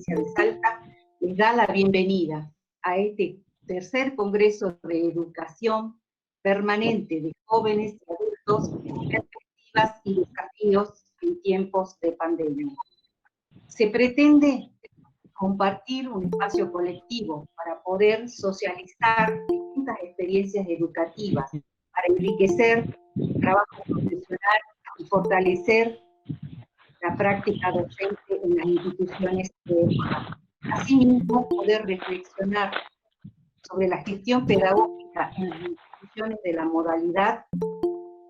provincia de Salta, les da la bienvenida a este tercer Congreso de Educación Permanente de Jóvenes y Adultos, Perspectivas y Desafíos en Tiempos de Pandemia. Se pretende compartir un espacio colectivo para poder socializar distintas experiencias educativas, para enriquecer el trabajo profesional y fortalecer la práctica docente en las instituciones de EPJA. Asimismo, poder reflexionar sobre la gestión pedagógica en las instituciones de la modalidad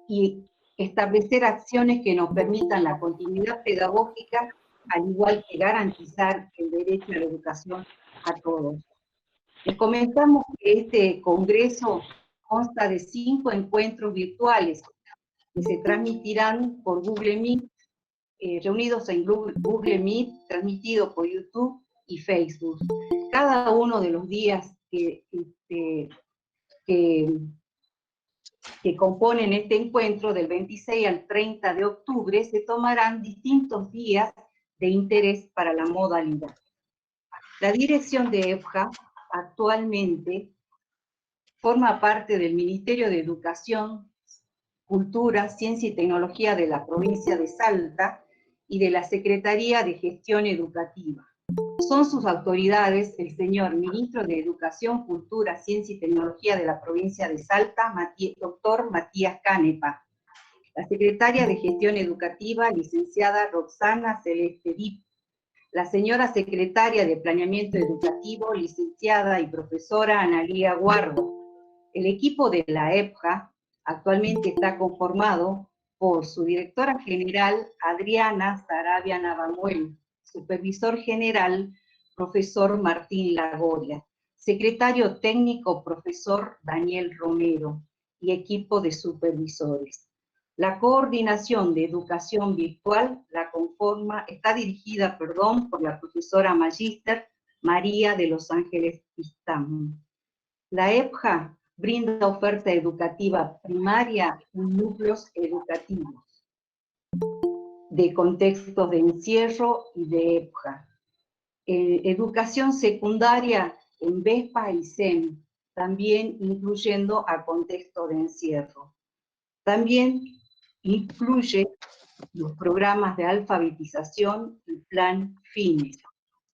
y establecer acciones que nos permitan la continuidad pedagógica, al igual que garantizar el derecho a la educación a todos. Les comentamos que este congreso consta de 5 encuentros virtuales que se transmitirán por Google Meet, reunidos en Google Meet, transmitido por YouTube y Facebook. Cada uno de los días que componen este encuentro, del 26 al 30 de octubre, se tomarán distintos días de interés para la modalidad. La dirección de EPJA actualmente forma parte del Ministerio de Educación, Cultura, Ciencia y Tecnología de la provincia de Salta y de la Secretaría de Gestión Educativa. Son sus autoridades el señor Ministro de Educación, Cultura, Ciencia y Tecnología de la provincia de Salta, doctor Matías Canepa. La Secretaria de Gestión Educativa, licenciada Roxana Celeste Dip. La señora Secretaria de Planeamiento Educativo, licenciada y profesora Analía Guardo. El equipo de la EPJA actualmente está conformado por su directora general, Adriana Sarabia Navamuel, supervisor general, profesor Martín Lagoria, secretario técnico, profesor Daniel Romero, y equipo de supervisores. La coordinación de educación virtual está dirigida por la profesora magíster María de los Ángeles Pistán. La EPJA brinda oferta educativa primaria en núcleos educativos, de contextos de encierro y de EPJA. Educación secundaria en VESPA y SEM, también incluyendo a contexto de encierro. También incluye los programas de alfabetización y plan FINES,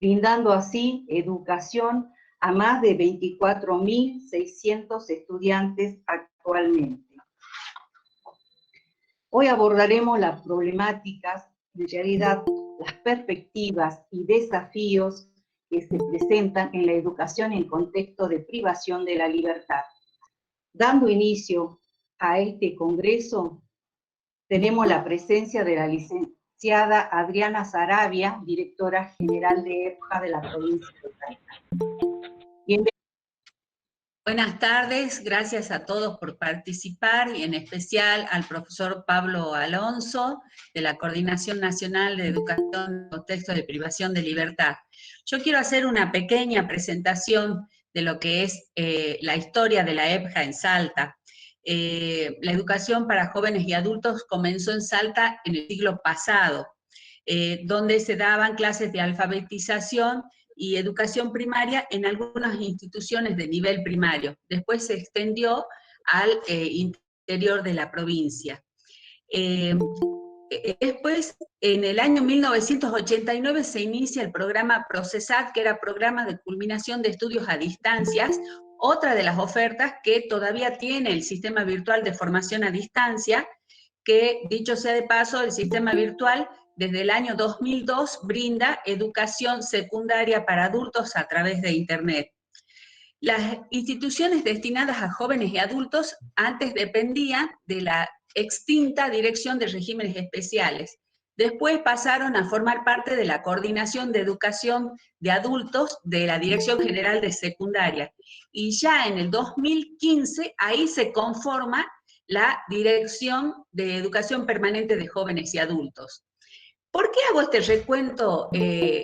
brindando así educación a más de 24.600 estudiantes actualmente. Hoy abordaremos las problemáticas, en realidad las perspectivas y desafíos que se presentan en la educación en contexto de privación de la libertad. Dando inicio a este congreso, tenemos la presencia de la licenciada Adriana Sarabia, directora general de EPJA de la provincia de Salta. Bienvenida. Buenas tardes, gracias a todos por participar y en especial al profesor Pablo Alonso de la Coordinación Nacional de Educación en Contexto de Privación de Libertad. Yo quiero hacer una pequeña presentación de lo que es la historia de la EPJA en Salta. La educación para jóvenes y adultos comenzó en Salta en el siglo pasado, donde se daban clases de alfabetización y educación primaria en algunas instituciones de nivel primario. Después se extendió al interior de la provincia. Después, en el año 1989, se inicia el programa PROCESAT, que era Programa de Culminación de Estudios a Distancias, otra de las ofertas que todavía tiene el sistema virtual de formación a distancia, que, dicho sea de paso, el sistema virtual desde el año 2002 brinda educación secundaria para adultos a través de Internet. Las instituciones destinadas a jóvenes y adultos antes dependían de la extinta Dirección de Regímenes Especiales. Después pasaron a formar parte de la Coordinación de Educación de Adultos de la Dirección General de Secundaria. Y ya en el 2015, ahí se conforma la Dirección de Educación Permanente de Jóvenes y Adultos. ¿Por qué hago este recuento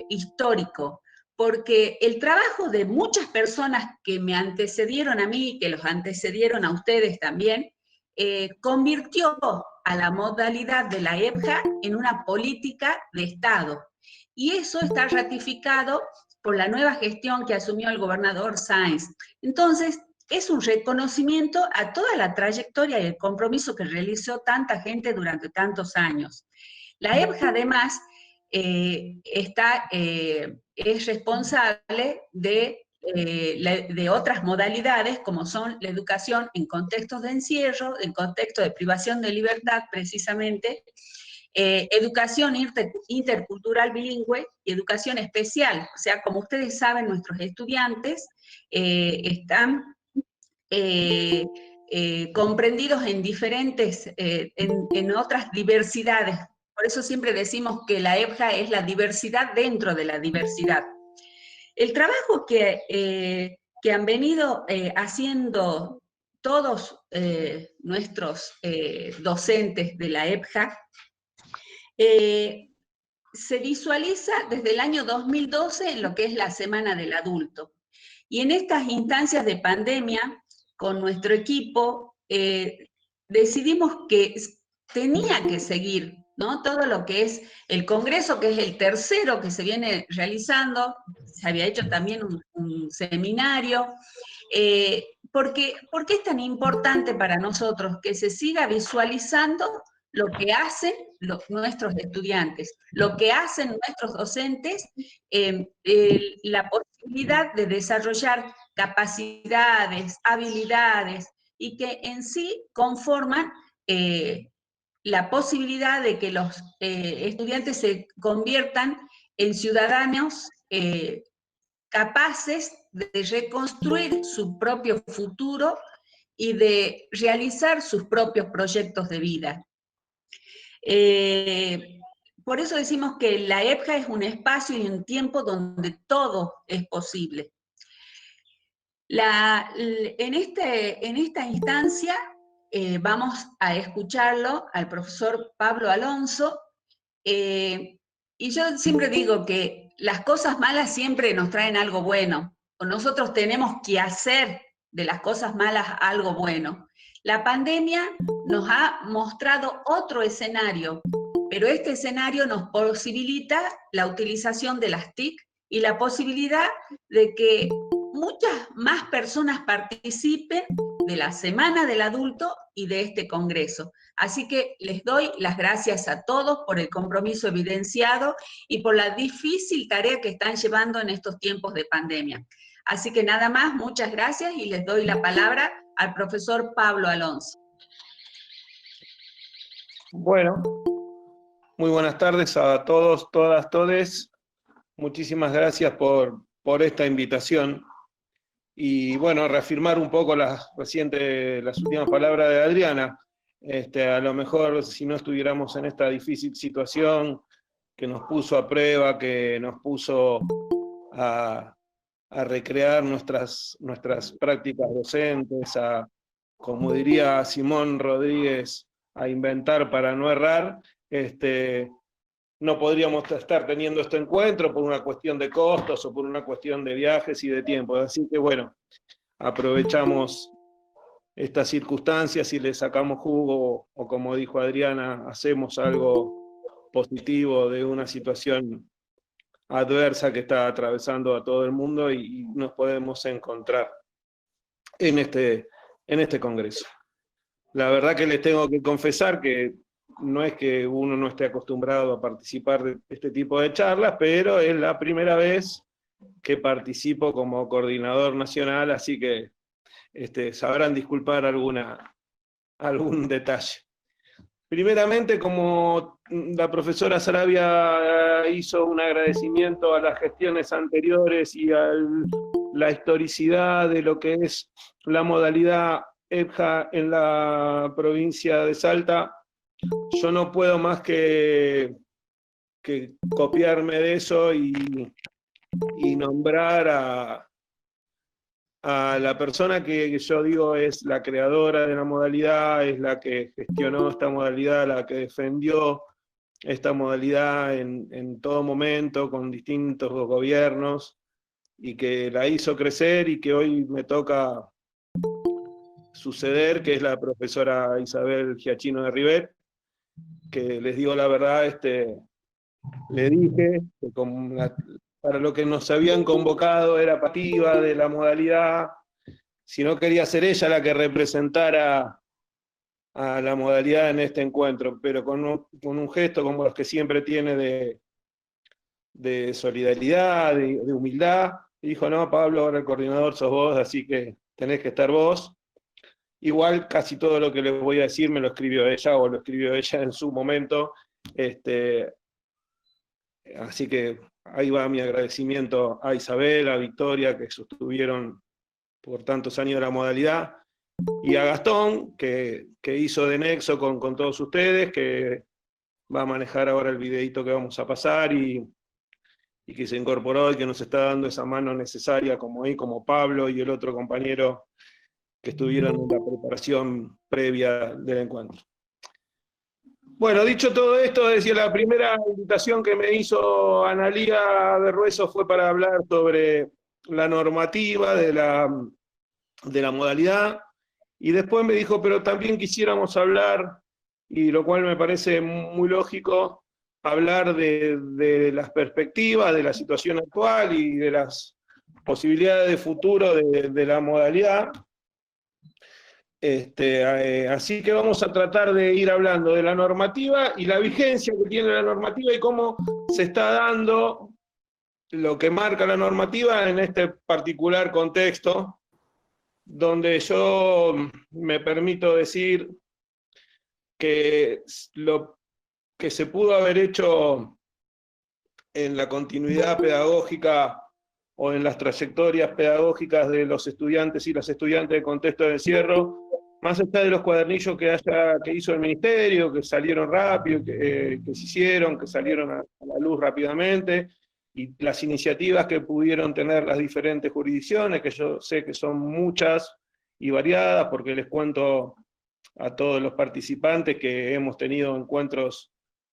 histórico? Porque el trabajo de muchas personas que me antecedieron a mí, que los antecedieron a ustedes también, convirtió a la modalidad de la EPJA en una política de Estado. Y eso está ratificado por la nueva gestión que asumió el gobernador Sáenz. Entonces, es un reconocimiento a toda la trayectoria y el compromiso que realizó tanta gente durante tantos años. La EBJA, además, es responsable de otras modalidades, como son la educación en contextos de encierro, en contexto de privación de libertad, precisamente, educación intercultural bilingüe y educación especial. O sea, como ustedes saben, nuestros estudiantes están comprendidos en diferentes, en otras diversidades. Por eso siempre decimos que la EBJA es la diversidad dentro de la diversidad. El trabajo que han venido haciendo todos nuestros docentes de la EBJA se visualiza desde el año 2012 en lo que es la Semana del Adulto. Y en estas instancias de pandemia, con nuestro equipo, decidimos que tenía que seguir, ¿no? Todo lo que es el Congreso, que es el tercero que se viene realizando, se había hecho también un seminario. ¿Por qué es tan importante para nosotros que se siga visualizando lo que hacen nuestros estudiantes, lo que hacen nuestros docentes, la posibilidad de desarrollar capacidades, habilidades, y que en sí conforman la posibilidad de que los estudiantes se conviertan en ciudadanos capaces de reconstruir su propio futuro y de realizar sus propios proyectos de vida. Por eso decimos que la EBJA es un espacio y un tiempo donde todo es posible. En esta instancia vamos a escucharlo al profesor Pablo Alonso, y yo siempre digo que las cosas malas siempre nos traen algo bueno, o nosotros tenemos que hacer de las cosas malas algo bueno. La pandemia nos ha mostrado otro escenario, pero este escenario nos posibilita la utilización de las TIC y la posibilidad de que muchas más personas participen de la Semana del Adulto y de este Congreso. Así que les doy las gracias a todos por el compromiso evidenciado y por la difícil tarea que están llevando en estos tiempos de pandemia. Así que nada más, muchas gracias y les doy la palabra al profesor Pablo Alonso. Bueno, muy buenas tardes a todos, todas, todes. Muchísimas gracias por esta invitación. Y bueno, reafirmar un poco las últimas palabras de Adriana. A lo mejor si no estuviéramos en esta difícil situación que nos puso a prueba, que nos puso a recrear nuestras prácticas docentes, como diría Simón Rodríguez, a inventar para no errar, no podríamos estar teniendo este encuentro por una cuestión de costos o por una cuestión de viajes y de tiempo. Así que bueno, aprovechamos estas circunstancias y le sacamos jugo, o como dijo Adriana, hacemos algo positivo de una situación adversa que está atravesando a todo el mundo y nos podemos encontrar en este congreso. La verdad que les tengo que confesar que no es que uno no esté acostumbrado a participar de este tipo de charlas, pero es la primera vez que participo como coordinador nacional, así que sabrán disculpar algún detalle. Primeramente, como la profesora Sarabia hizo un agradecimiento a las gestiones anteriores y a la historicidad de lo que es la modalidad EBJA en la provincia de Salta, yo no puedo más que copiarme de eso y nombrar a la persona que yo digo es la creadora de la modalidad, es la que gestionó esta modalidad, la que defendió esta modalidad en todo momento, con distintos gobiernos, y que la hizo crecer y que hoy me toca suceder, que es la profesora Isabel Giachino de Rivet, que les digo la verdad, le dije que para lo que nos habían convocado era participativa de la modalidad, si no quería ser ella la que representara a la modalidad en este encuentro, pero con un gesto como los que siempre tiene de solidaridad, de humildad, y dijo, no, Pablo, ahora el coordinador sos vos, así que tenés que estar vos. Igual casi todo lo que les voy a decir me lo escribió ella, o lo escribió ella en su momento, así que ahí va mi agradecimiento a Isabel, a Victoria, que sostuvieron por tantos años la modalidad, y a Gastón, que hizo de nexo con todos ustedes, que va a manejar ahora el videito que vamos a pasar, y que se incorporó y que nos está dando esa mano necesaria, como Pablo y el otro compañero que estuvieron en la preparación previa del encuentro. Bueno, dicho todo esto, decía, la primera invitación que me hizo Analía de Rueso fue para hablar sobre la normativa de la modalidad, y después me dijo, pero también quisiéramos hablar, y lo cual me parece muy lógico, hablar de las perspectivas, de la situación actual y de las posibilidades de futuro de la modalidad. Así que vamos a tratar de ir hablando de la normativa y la vigencia que tiene la normativa y cómo se está dando lo que marca la normativa en este particular contexto, donde yo me permito decir que lo que se pudo haber hecho en la continuidad pedagógica o en las trayectorias pedagógicas de los estudiantes y las estudiantes de contexto de encierro, más allá de los cuadernillos que hizo el Ministerio, que salieron rápido, que se hicieron, que salieron a la luz rápidamente, y las iniciativas que pudieron tener las diferentes jurisdicciones, que yo sé que son muchas y variadas, porque les cuento a todos los participantes que hemos tenido encuentros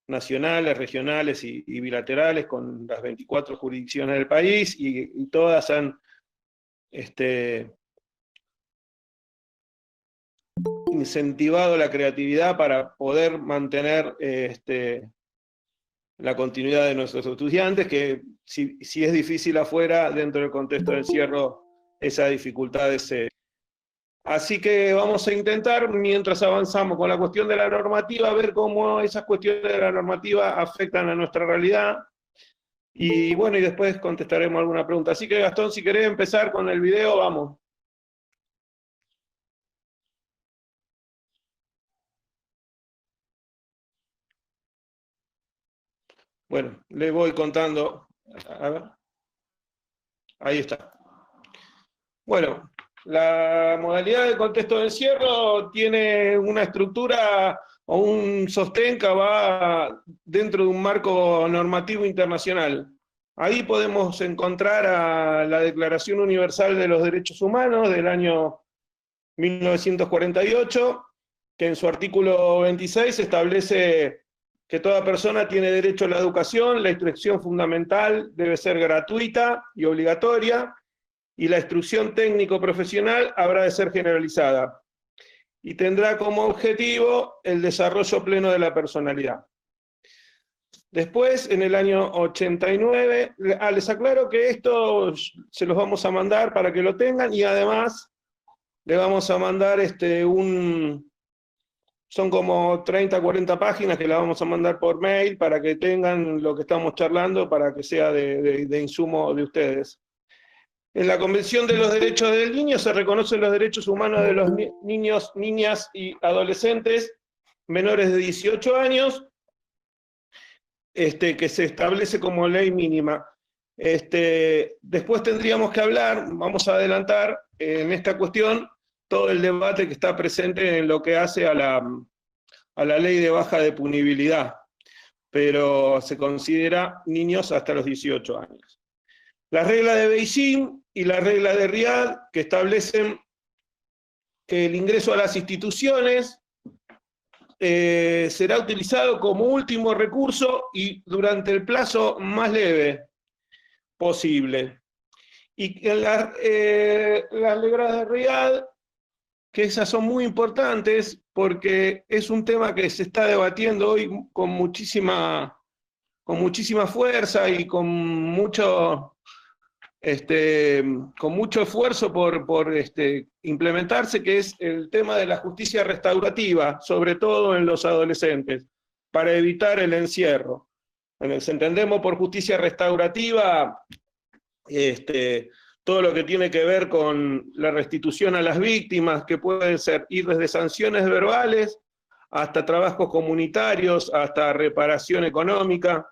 nacionales, regionales y bilaterales con las 24 jurisdicciones del país, y todas han incentivado la creatividad para poder mantener la continuidad de nuestros estudiantes, que si es difícil afuera, dentro del contexto del encierro, esas dificultades Así que vamos a intentar, mientras avanzamos con la cuestión de la normativa, ver cómo esas cuestiones de la normativa afectan a nuestra realidad. Y bueno, y después contestaremos alguna pregunta. Así que Gastón, si querés empezar con el video, vamos. Bueno, les voy contando. A ver. Ahí está. Bueno, la modalidad de contexto de encierro tiene una estructura o un sostén que va dentro de un marco normativo internacional. Ahí podemos encontrar a la Declaración Universal de los Derechos Humanos del año 1948, que en su artículo 26 establece que toda persona tiene derecho a la educación, la instrucción fundamental debe ser gratuita y obligatoria, y la instrucción técnico-profesional habrá de ser generalizada, y tendrá como objetivo el desarrollo pleno de la personalidad. Después, en el año 89, les aclaro que esto se los vamos a mandar para que lo tengan, y además le vamos a mandar son como 30, 40 páginas que la vamos a mandar por mail para que tengan lo que estamos charlando, para que sea de insumo de ustedes. En la Convención de los Derechos del Niño se reconocen los derechos humanos de los niños, niñas y adolescentes menores de 18 años, que se establece como ley mínima. Después tendríamos que hablar, vamos a adelantar en esta cuestión, todo el debate que está presente en lo que hace a la ley de baja de punibilidad, pero se considera niños hasta los 18 años. La regla de Beijing y la regla de Riad, que establecen que el ingreso a las instituciones será utilizado como último recurso y durante el plazo más leve posible. Y en las reglas de Riad, que esas son muy importantes porque es un tema que se está debatiendo hoy con muchísima muchísima fuerza y con mucho esfuerzo por implementarse, que es el tema de la justicia restaurativa, sobre todo en los adolescentes, para evitar el encierro. Bueno, entendemos por justicia restaurativa todo lo que tiene que ver con la restitución a las víctimas, que pueden ir desde sanciones verbales hasta trabajos comunitarios, hasta reparación económica,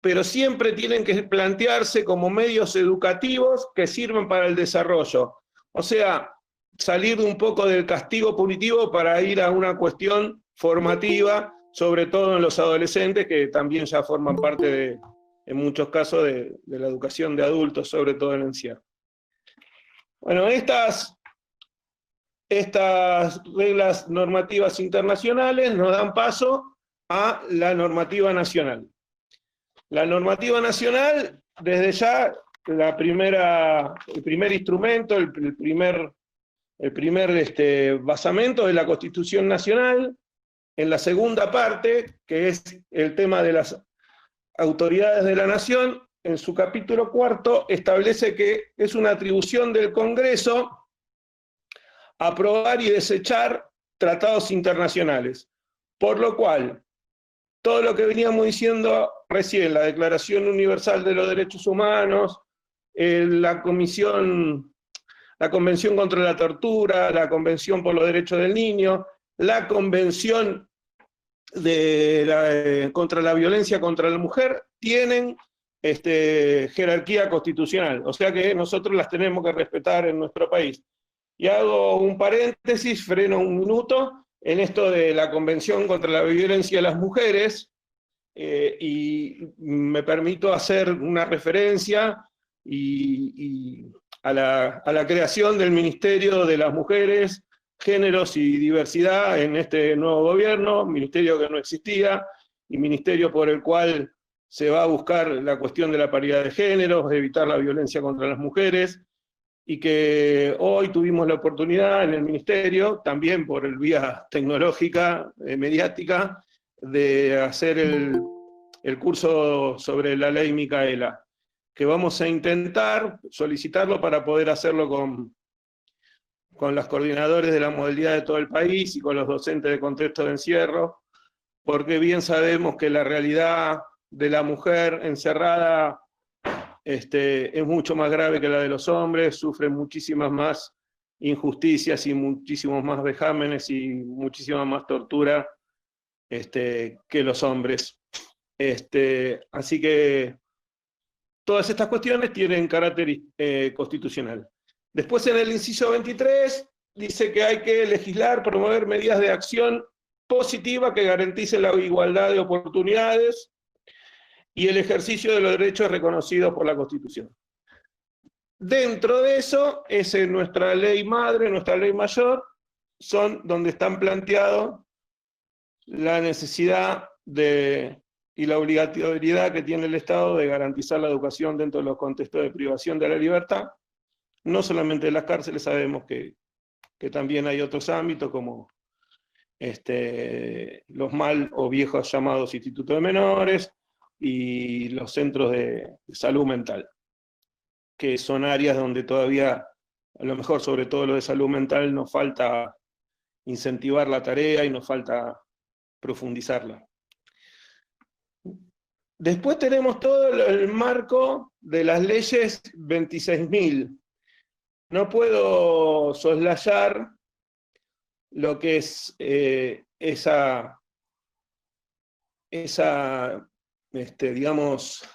pero siempre tienen que plantearse como medios educativos que sirvan para el desarrollo. O sea, salir de un poco del castigo punitivo para ir a una cuestión formativa, sobre todo en los adolescentes, que también ya forman parte en muchos casos de la educación de adultos, sobre todo en el encierro. Bueno, estas reglas normativas internacionales nos dan paso a la normativa nacional. La normativa nacional, desde ya, el primer instrumento, el primer basamento de la Constitución Nacional. En la segunda parte, que es el tema de las autoridades de la nación, en su capítulo 4 establece que es una atribución del Congreso aprobar y desechar tratados internacionales. Por lo cual, todo lo que veníamos diciendo recién, la Declaración Universal de los Derechos Humanos, la Convención contra la Tortura, la Convención por los Derechos del Niño, la Convención contra la Violencia contra la Mujer, tienen jerarquía constitucional, o sea que nosotros las tenemos que respetar en nuestro país. Y hago un paréntesis, freno un minuto, en esto de la Convención contra la Violencia de las Mujeres, y me permito hacer una referencia a la creación del Ministerio de las Mujeres, Géneros y Diversidad en este nuevo gobierno, ministerio que no existía, y ministerio por el cual se va a buscar la cuestión de la paridad de géneros, evitar la violencia contra las mujeres, y que hoy tuvimos la oportunidad en el ministerio, también por el vía tecnológica, mediática, de hacer el curso sobre la ley Micaela, que vamos a intentar solicitarlo para poder hacerlo con los coordinadores de la modalidad de todo el país y con los docentes de contexto de encierro, porque bien sabemos que la realidad de la mujer encerrada es mucho más grave que la de los hombres, sufre muchísimas más injusticias y muchísimos más vejámenes y muchísima más tortura que los hombres. Así que todas estas cuestiones tienen carácter constitucional. Después, en el inciso 23, dice que hay que legislar, promover medidas de acción positiva que garanticen la igualdad de oportunidades y el ejercicio de los derechos reconocidos por la Constitución. Dentro de eso, es en nuestra ley madre, nuestra ley mayor, son donde están planteados la necesidad y la obligatoriedad que tiene el Estado de garantizar la educación dentro de los contextos de privación de la libertad. No solamente en las cárceles, sabemos que también hay otros ámbitos como los mal o viejos llamados institutos de menores y los centros de salud mental, que son áreas donde todavía, a lo mejor sobre todo lo de salud mental, nos falta incentivar la tarea y nos falta profundizarla. Después tenemos todo el marco de las leyes 26.000. No puedo soslayar lo que es digamos,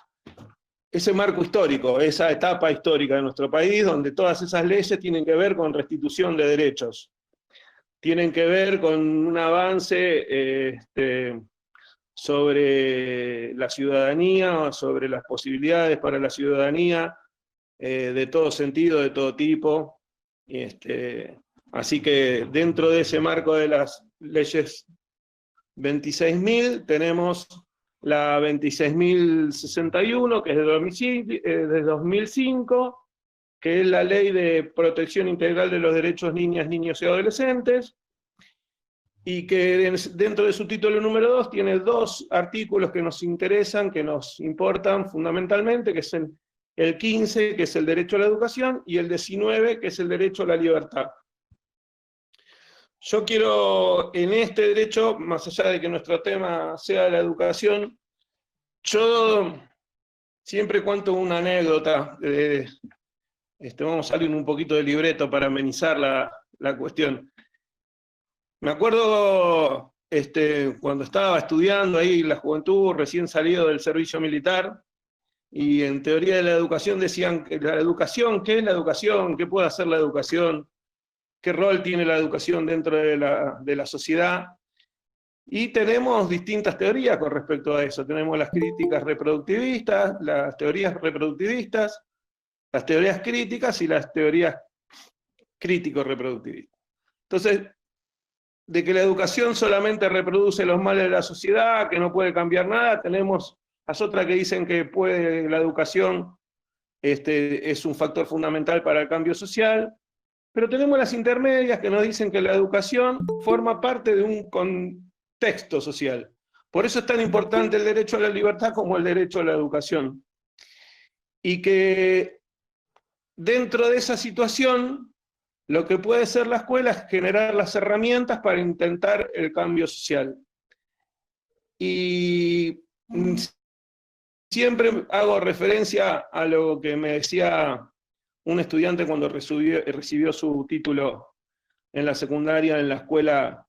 ese marco histórico, esa etapa histórica de nuestro país, donde todas esas leyes tienen que ver con restitución de derechos, tienen que ver con un avance sobre la ciudadanía, sobre las posibilidades para la ciudadanía, de todo sentido, de todo tipo. Así que dentro de ese marco de las leyes 26.000 tenemos la 26.061, que es de 2005, que es la Ley de Protección Integral de los Derechos Niñas, Niños y Adolescentes, y que dentro de su título número 2 tiene 2 artículos que nos interesan, que nos importan fundamentalmente, que es el 15, que es el derecho a la educación, y el 19, que es el derecho a la libertad. Yo quiero, en este derecho, más allá de que nuestro tema sea la educación, yo siempre cuento una anécdota, vamos a salir un poquito del libreto para amenizar la cuestión. Me acuerdo cuando estaba estudiando ahí la juventud, recién salido del servicio militar, y en teoría de la educación decían que la educación, ¿qué es la educación? ¿Qué puede hacer la educación? ¿Qué rol tiene la educación dentro de la sociedad? Y tenemos distintas teorías con respecto a eso. Tenemos las críticas reproductivistas, las teorías reproductivistas, las teorías críticas y las teorías crítico-reproductivistas. Entonces, de que la educación solamente reproduce los males de la sociedad, que no puede cambiar nada, tenemos las otras que dicen que la educación es un factor fundamental para el cambio social, pero tenemos las intermedias que nos dicen que la educación forma parte de un contexto social. Por eso es tan importante el derecho a la libertad como el derecho a la educación. Y que dentro de esa situación, lo que puede hacer la escuela es generar las herramientas para intentar el cambio social. Y siempre hago referencia a lo que me decía un estudiante cuando recibió su título en la secundaria, en la escuela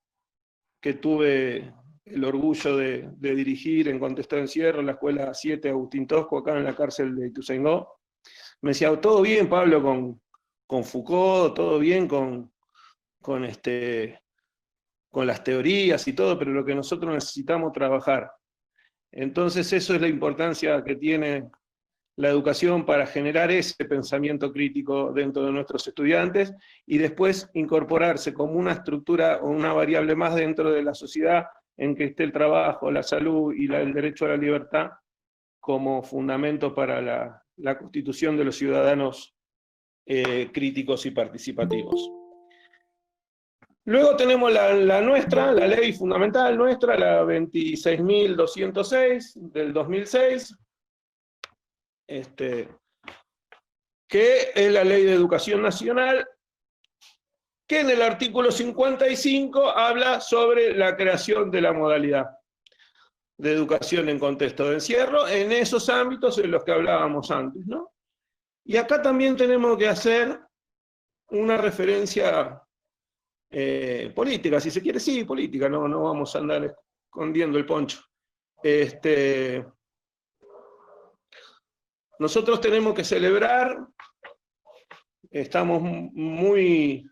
que tuve el orgullo de dirigir en contexto de encierro, la escuela 7 Agustín Tosco, acá en la cárcel de Ituzaingó. Me decía, todo bien, Pablo, con Foucault, todo bien con las teorías y todo, pero lo que nosotros necesitamos trabajar. Entonces eso es la importancia que tiene la educación para generar ese pensamiento crítico dentro de nuestros estudiantes y después incorporarse como una estructura o una variable más dentro de la sociedad en que esté el trabajo, la salud y el derecho a la libertad como fundamento para la constitución de los ciudadanos críticos y participativos. Luego tenemos la nuestra, la ley fundamental nuestra, la 26.206 del 2006, que es la Ley de Educación Nacional, que en el artículo 55 habla sobre la creación de la modalidad de educación en contexto de encierro, en esos ámbitos en los que hablábamos antes, ¿no? Y acá también tenemos que hacer una referencia política, si se quiere, sí, política, no vamos a andar escondiendo el poncho. Nosotros tenemos que celebrar, estamos muy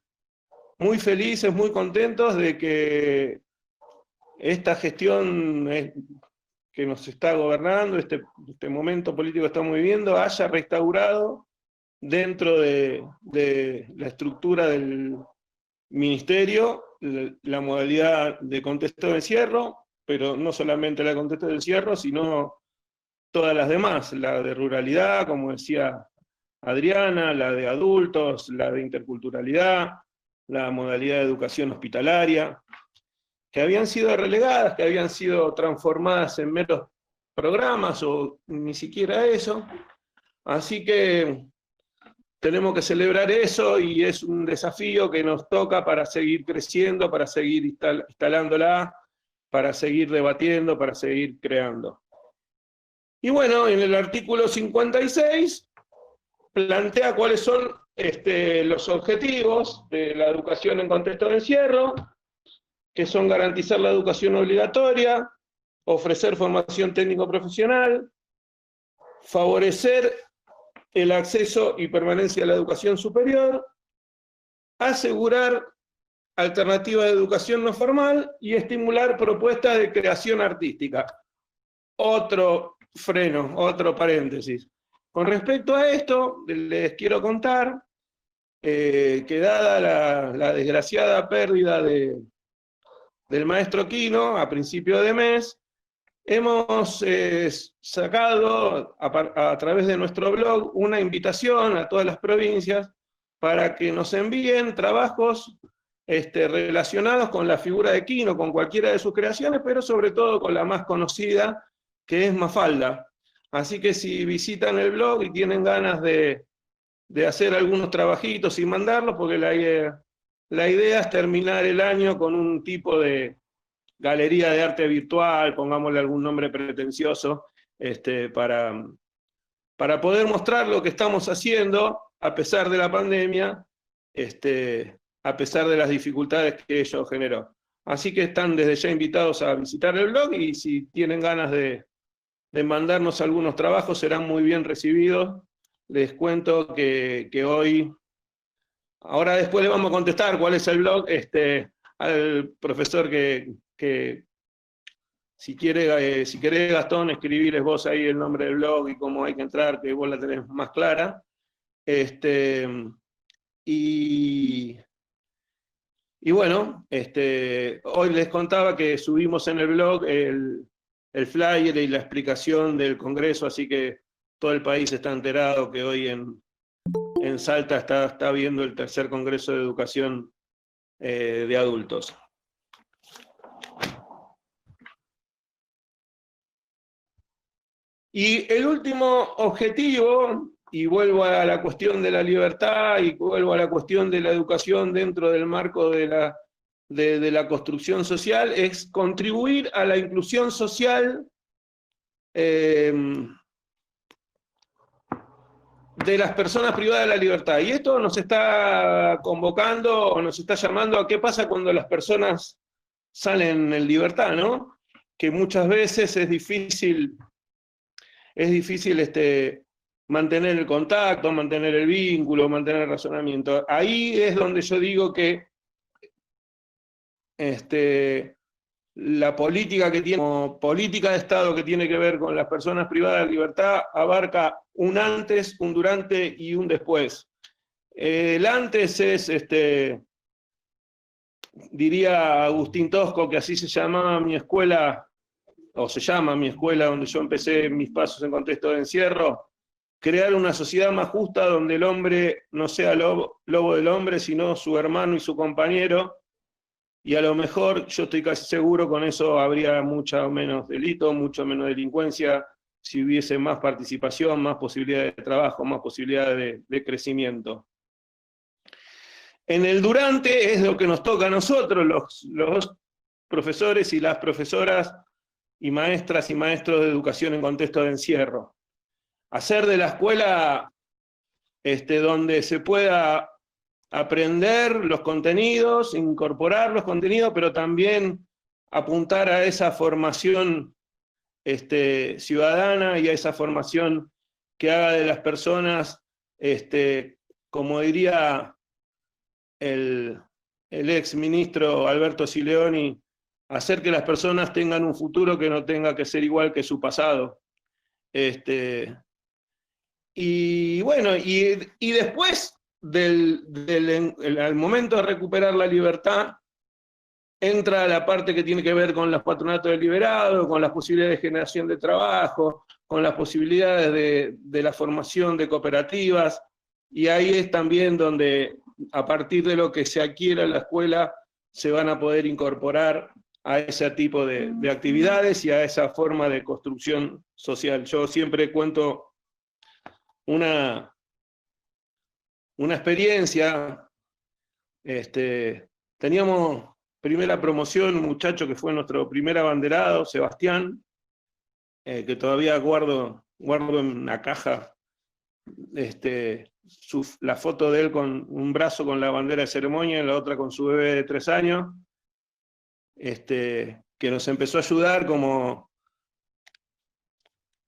felices, muy contentos de que esta gestión que nos está gobernando, este momento político que estamos viviendo, haya restaurado dentro de la estructura del ministerio la modalidad de contexto de encierro, pero no solamente la de contexto de encierro, sino todas las demás, la de ruralidad, como decía Adriana, la de adultos, la de interculturalidad, la modalidad de educación hospitalaria, que habían sido relegadas, que habían sido transformadas en meros programas, o ni siquiera eso. Así que tenemos que celebrar eso, y es un desafío que nos toca para seguir creciendo, para seguir instalándola, para seguir debatiendo, para seguir creando. Y bueno, en el artículo 56 plantea cuáles son los objetivos de la educación en contexto de encierro, que son garantizar la educación obligatoria, ofrecer formación técnico-profesional, favorecer el acceso y permanencia a la educación superior, asegurar alternativas de educación no formal y estimular propuestas de creación artística. Otro freno, otro paréntesis. Con respecto a esto, les quiero contar que dada la desgraciada pérdida del maestro Quino a principio de mes, hemos sacado a través de nuestro blog una invitación a todas las provincias para que nos envíen trabajos relacionados con la figura de Quino, con cualquiera de sus creaciones, pero sobre todo con la más conocida, que es Mafalda. Así que si visitan el blog y tienen ganas de hacer algunos trabajitos y mandarlos, porque la idea es terminar el año con un tipo de galería de arte virtual, pongámosle algún nombre pretencioso, para poder mostrar lo que estamos haciendo a pesar de la pandemia, a pesar de las dificultades que ello generó. Así que están desde ya invitados a visitar el blog, y si tienen ganas de mandarnos algunos trabajos, serán muy bien recibidos. Les cuento que hoy, ahora después le vamos a contestar cuál es el blog, al profesor que si querés, Gastón, escribirles vos ahí el nombre del blog y cómo hay que entrar, que vos la tenés más clara. Y bueno, hoy les contaba que subimos en el blog el flyer y la explicación del Congreso, así que todo el país está enterado que hoy en Salta está habiendo el tercer Congreso de Educación de Adultos. Y el último objetivo, y vuelvo a la cuestión de la libertad, y vuelvo a la cuestión de la educación dentro del marco de la construcción social, es contribuir a la inclusión social de las personas privadas de la libertad. Y esto nos está convocando, o nos está llamando a qué pasa cuando las personas salen en libertad, ¿no? Que muchas veces es difícil mantener el contacto, mantener el vínculo, mantener el razonamiento. Ahí es donde yo digo que la política que tiene, como política de Estado que tiene que ver con las personas privadas de libertad, abarca un antes, un durante y un después. El antes es, diría Agustín Tosco, que así se llamaba mi escuela, o se llama mi escuela donde yo empecé mis pasos en contexto de encierro, crear una sociedad más justa donde el hombre no sea lobo del hombre, sino su hermano y su compañero, y a lo mejor, yo estoy casi seguro, con eso habría mucho menos delito, mucho menos delincuencia, si hubiese más participación, más posibilidades de trabajo, más posibilidades de crecimiento. En el durante es lo que nos toca a nosotros, los profesores y las profesoras, y maestras y maestros de educación en contexto de encierro. Hacer de la escuela donde se pueda aprender los contenidos, incorporar los contenidos, pero también apuntar a esa formación ciudadana y a esa formación que haga de las personas, como diría el ex ministro Alberto Sileoni, hacer que las personas tengan un futuro que no tenga que ser igual que su pasado. Y bueno, y después al momento de recuperar la libertad, entra la parte que tiene que ver con los patronatos del liberado, con las posibilidades de generación de trabajo, con las posibilidades de la formación de cooperativas, y ahí es también donde, a partir de lo que se adquiera en la escuela, se van a poder incorporar a ese tipo de actividades y a esa forma de construcción social. Yo siempre cuento una experiencia. Teníamos primera promoción, un muchacho que fue nuestro primer abanderado, Sebastián, que todavía guardo en una caja la foto de él con un brazo con la bandera de ceremonia y la otra con su bebé de 3 años, que nos empezó a ayudar, como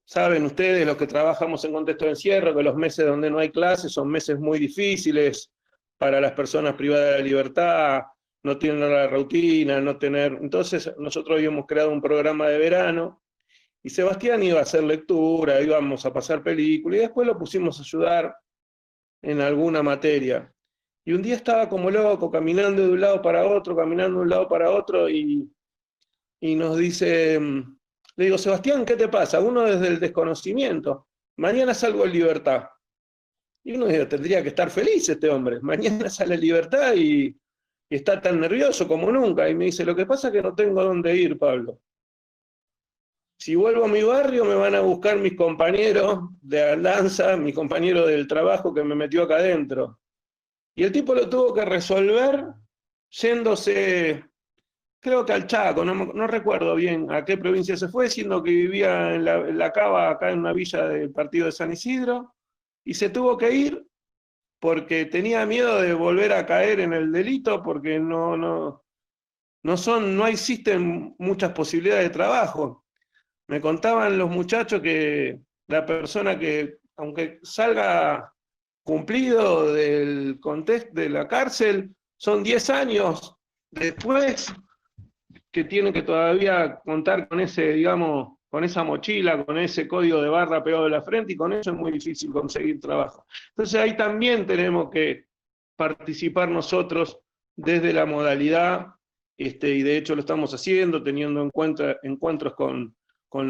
saben ustedes, los que trabajamos en contexto de encierro, que los meses donde no hay clases son meses muy difíciles para las personas privadas de la libertad, no tienen la rutina, entonces nosotros habíamos creado un programa de verano, y Sebastián iba a hacer lectura, íbamos a pasar películas, y después lo pusimos a ayudar en alguna materia. Y un día estaba como loco, caminando de un lado para otro, y nos dice, le digo, Sebastián, ¿qué te pasa? Uno desde el desconocimiento, mañana salgo en libertad. Y uno dice, tendría que estar feliz este hombre, mañana sale en libertad y y está tan nervioso como nunca, y me dice, lo que pasa es que no tengo dónde ir, Pablo. Si vuelvo a mi barrio me van a buscar mis compañeros de danza, mis compañeros del trabajo que me metió acá adentro. Y el tipo lo tuvo que resolver yéndose, creo que al Chaco, no recuerdo bien a qué provincia se fue, siendo que vivía en la Cava, acá en una villa del partido de San Isidro, y se tuvo que ir porque tenía miedo de volver a caer en el delito, porque no existen muchas posibilidades de trabajo. Me contaban los muchachos que la persona que, aunque salga cumplido del contexto de la cárcel, son 10 años después que tienen que todavía contar con ese, digamos, con esa mochila, con ese código de barra pegado de la frente, y con eso es muy difícil conseguir trabajo. Entonces ahí también tenemos que participar nosotros desde la modalidad, y de hecho lo estamos haciendo, teniendo encuentros con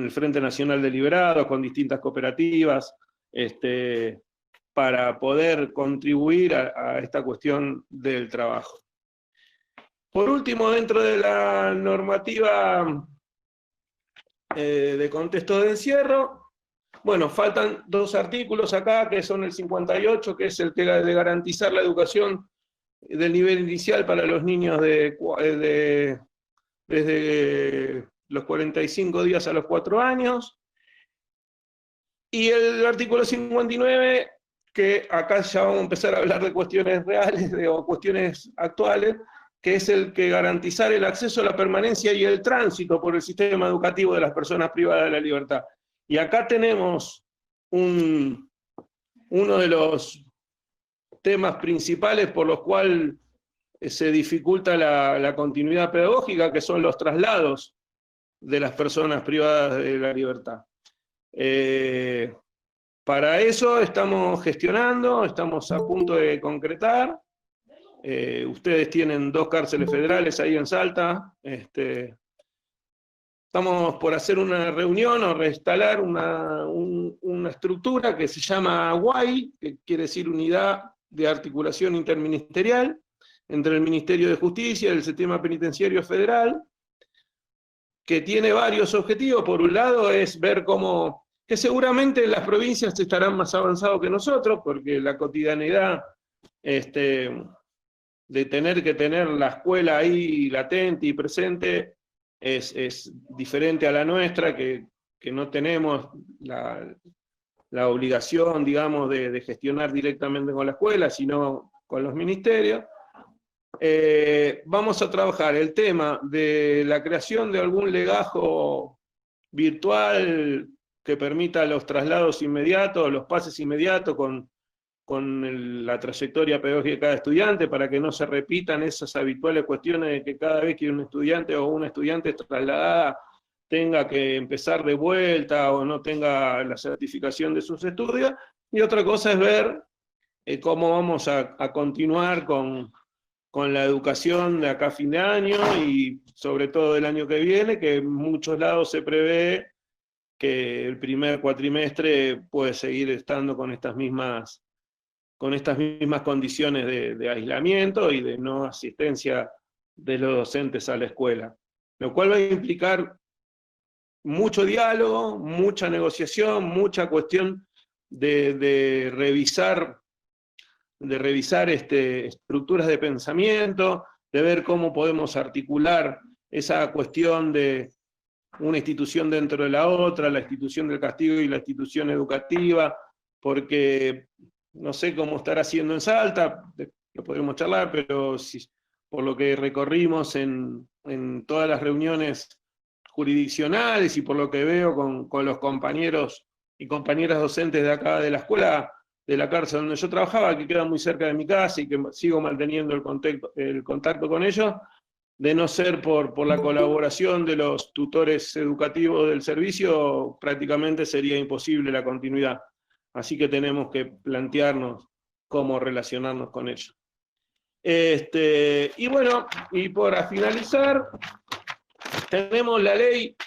el Frente Nacional de Liberados, con distintas cooperativas, para poder contribuir a esta cuestión del trabajo. Por último, dentro de la normativa de contexto de encierro, bueno, faltan 2 artículos acá, que son el 58, que es el que de garantizar la educación del nivel inicial para los niños desde los 45 días a los 4 años, y el artículo 59, que acá ya vamos a empezar a hablar de cuestiones reales o cuestiones actuales, que es el que garantizar el acceso, la permanencia y el tránsito por el sistema educativo de las personas privadas de la libertad. Y acá tenemos uno de los temas principales por los cuales se dificulta la continuidad pedagógica, que son los traslados de las personas privadas de la libertad. Para eso estamos gestionando, estamos a punto de concretar. Ustedes tienen 2 cárceles federales ahí en Salta. Estamos por hacer una reunión o reinstalar una estructura que se llama UAI, que quiere decir Unidad de Articulación Interministerial, entre el Ministerio de Justicia y el Sistema Penitenciario Federal, que tiene varios objetivos. Por un lado es ver cómo, que seguramente las provincias estarán más avanzados que nosotros, porque la cotidianidad de tener que tener la escuela ahí latente y presente es diferente a la nuestra, que no tenemos la obligación, digamos, de gestionar directamente con la escuela, sino con los ministerios. Vamos a trabajar el tema de la creación de algún legajo virtual que permita los traslados inmediatos, los pases inmediatos con la trayectoria pedagógica de cada estudiante, para que no se repitan esas habituales cuestiones de que cada vez que un estudiante o una estudiante trasladada tenga que empezar de vuelta o no tenga la certificación de sus estudios. Y otra cosa es ver cómo vamos a continuar con la educación de acá a fin de año y sobre todo del año que viene, que en muchos lados se prevé que el primer cuatrimestre puede seguir estando con estas mismas condiciones de aislamiento y de no asistencia de los docentes a la escuela. Lo cual va a implicar mucho diálogo, mucha negociación, mucha cuestión de revisar estructuras de pensamiento, de ver cómo podemos articular esa cuestión de una institución dentro de la otra, la institución del castigo y la institución educativa, porque no sé cómo estará haciendo en Salta, lo podremos charlar, pero por lo que recorrimos en todas las reuniones jurisdiccionales y por lo que veo con los compañeros y compañeras docentes de acá de la escuela, de la cárcel donde yo trabajaba, que queda muy cerca de mi casa y que sigo manteniendo el contacto con ellos, de no ser por la colaboración de los tutores educativos del servicio, prácticamente sería imposible la continuidad. Así que tenemos que plantearnos cómo relacionarnos con ellos. Y bueno, y para finalizar, tenemos la ley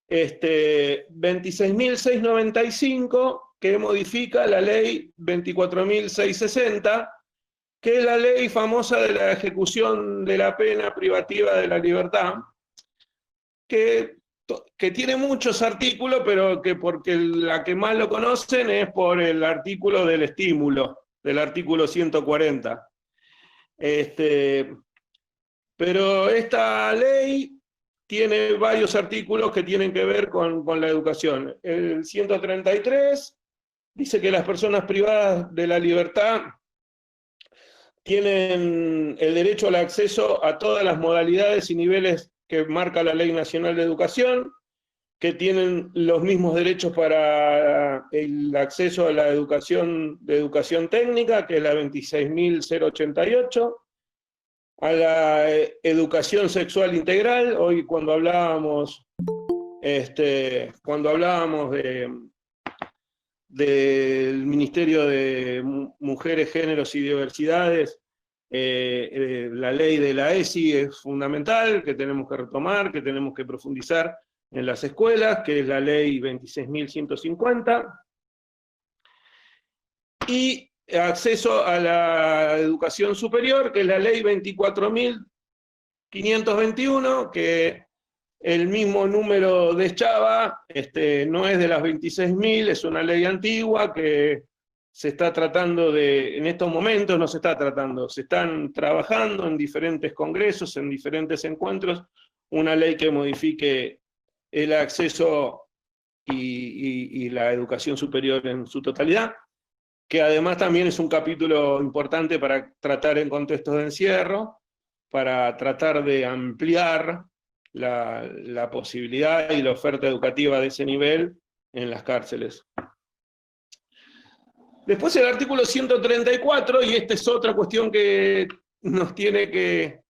26.695, que modifica la ley 24.660, que es la ley famosa de la ejecución de la pena privativa de la libertad, que tiene muchos artículos, pero que porque la que más lo conocen es por el artículo del estímulo, del artículo 140. Pero esta ley tiene varios artículos que tienen que ver con la educación. El 133 dice que las personas privadas de la libertad tienen el derecho al acceso a todas las modalidades y niveles que marca la Ley Nacional de Educación, que tienen los mismos derechos para el acceso a la educación de educación técnica, que es la 26.088, a la educación sexual integral. Hoy cuando hablábamos del Ministerio de Mujeres, Géneros y Diversidades, la ley de la ESI es fundamental, que tenemos que retomar, que tenemos que profundizar en las escuelas, que es la ley 26.150, y acceso a la educación superior, que es la ley 24.521, que el mismo número de Chava, no es de las 26.000, es una ley antigua que se está tratando en estos momentos no se está tratando, se están trabajando en diferentes congresos, en diferentes encuentros, una ley que modifique el acceso y la educación superior en su totalidad, que además también es un capítulo importante para tratar en contextos de encierro, para tratar de ampliar la posibilidad y la oferta educativa de ese nivel en las cárceles. Después el artículo 134, y esta es otra cuestión que nos tiene que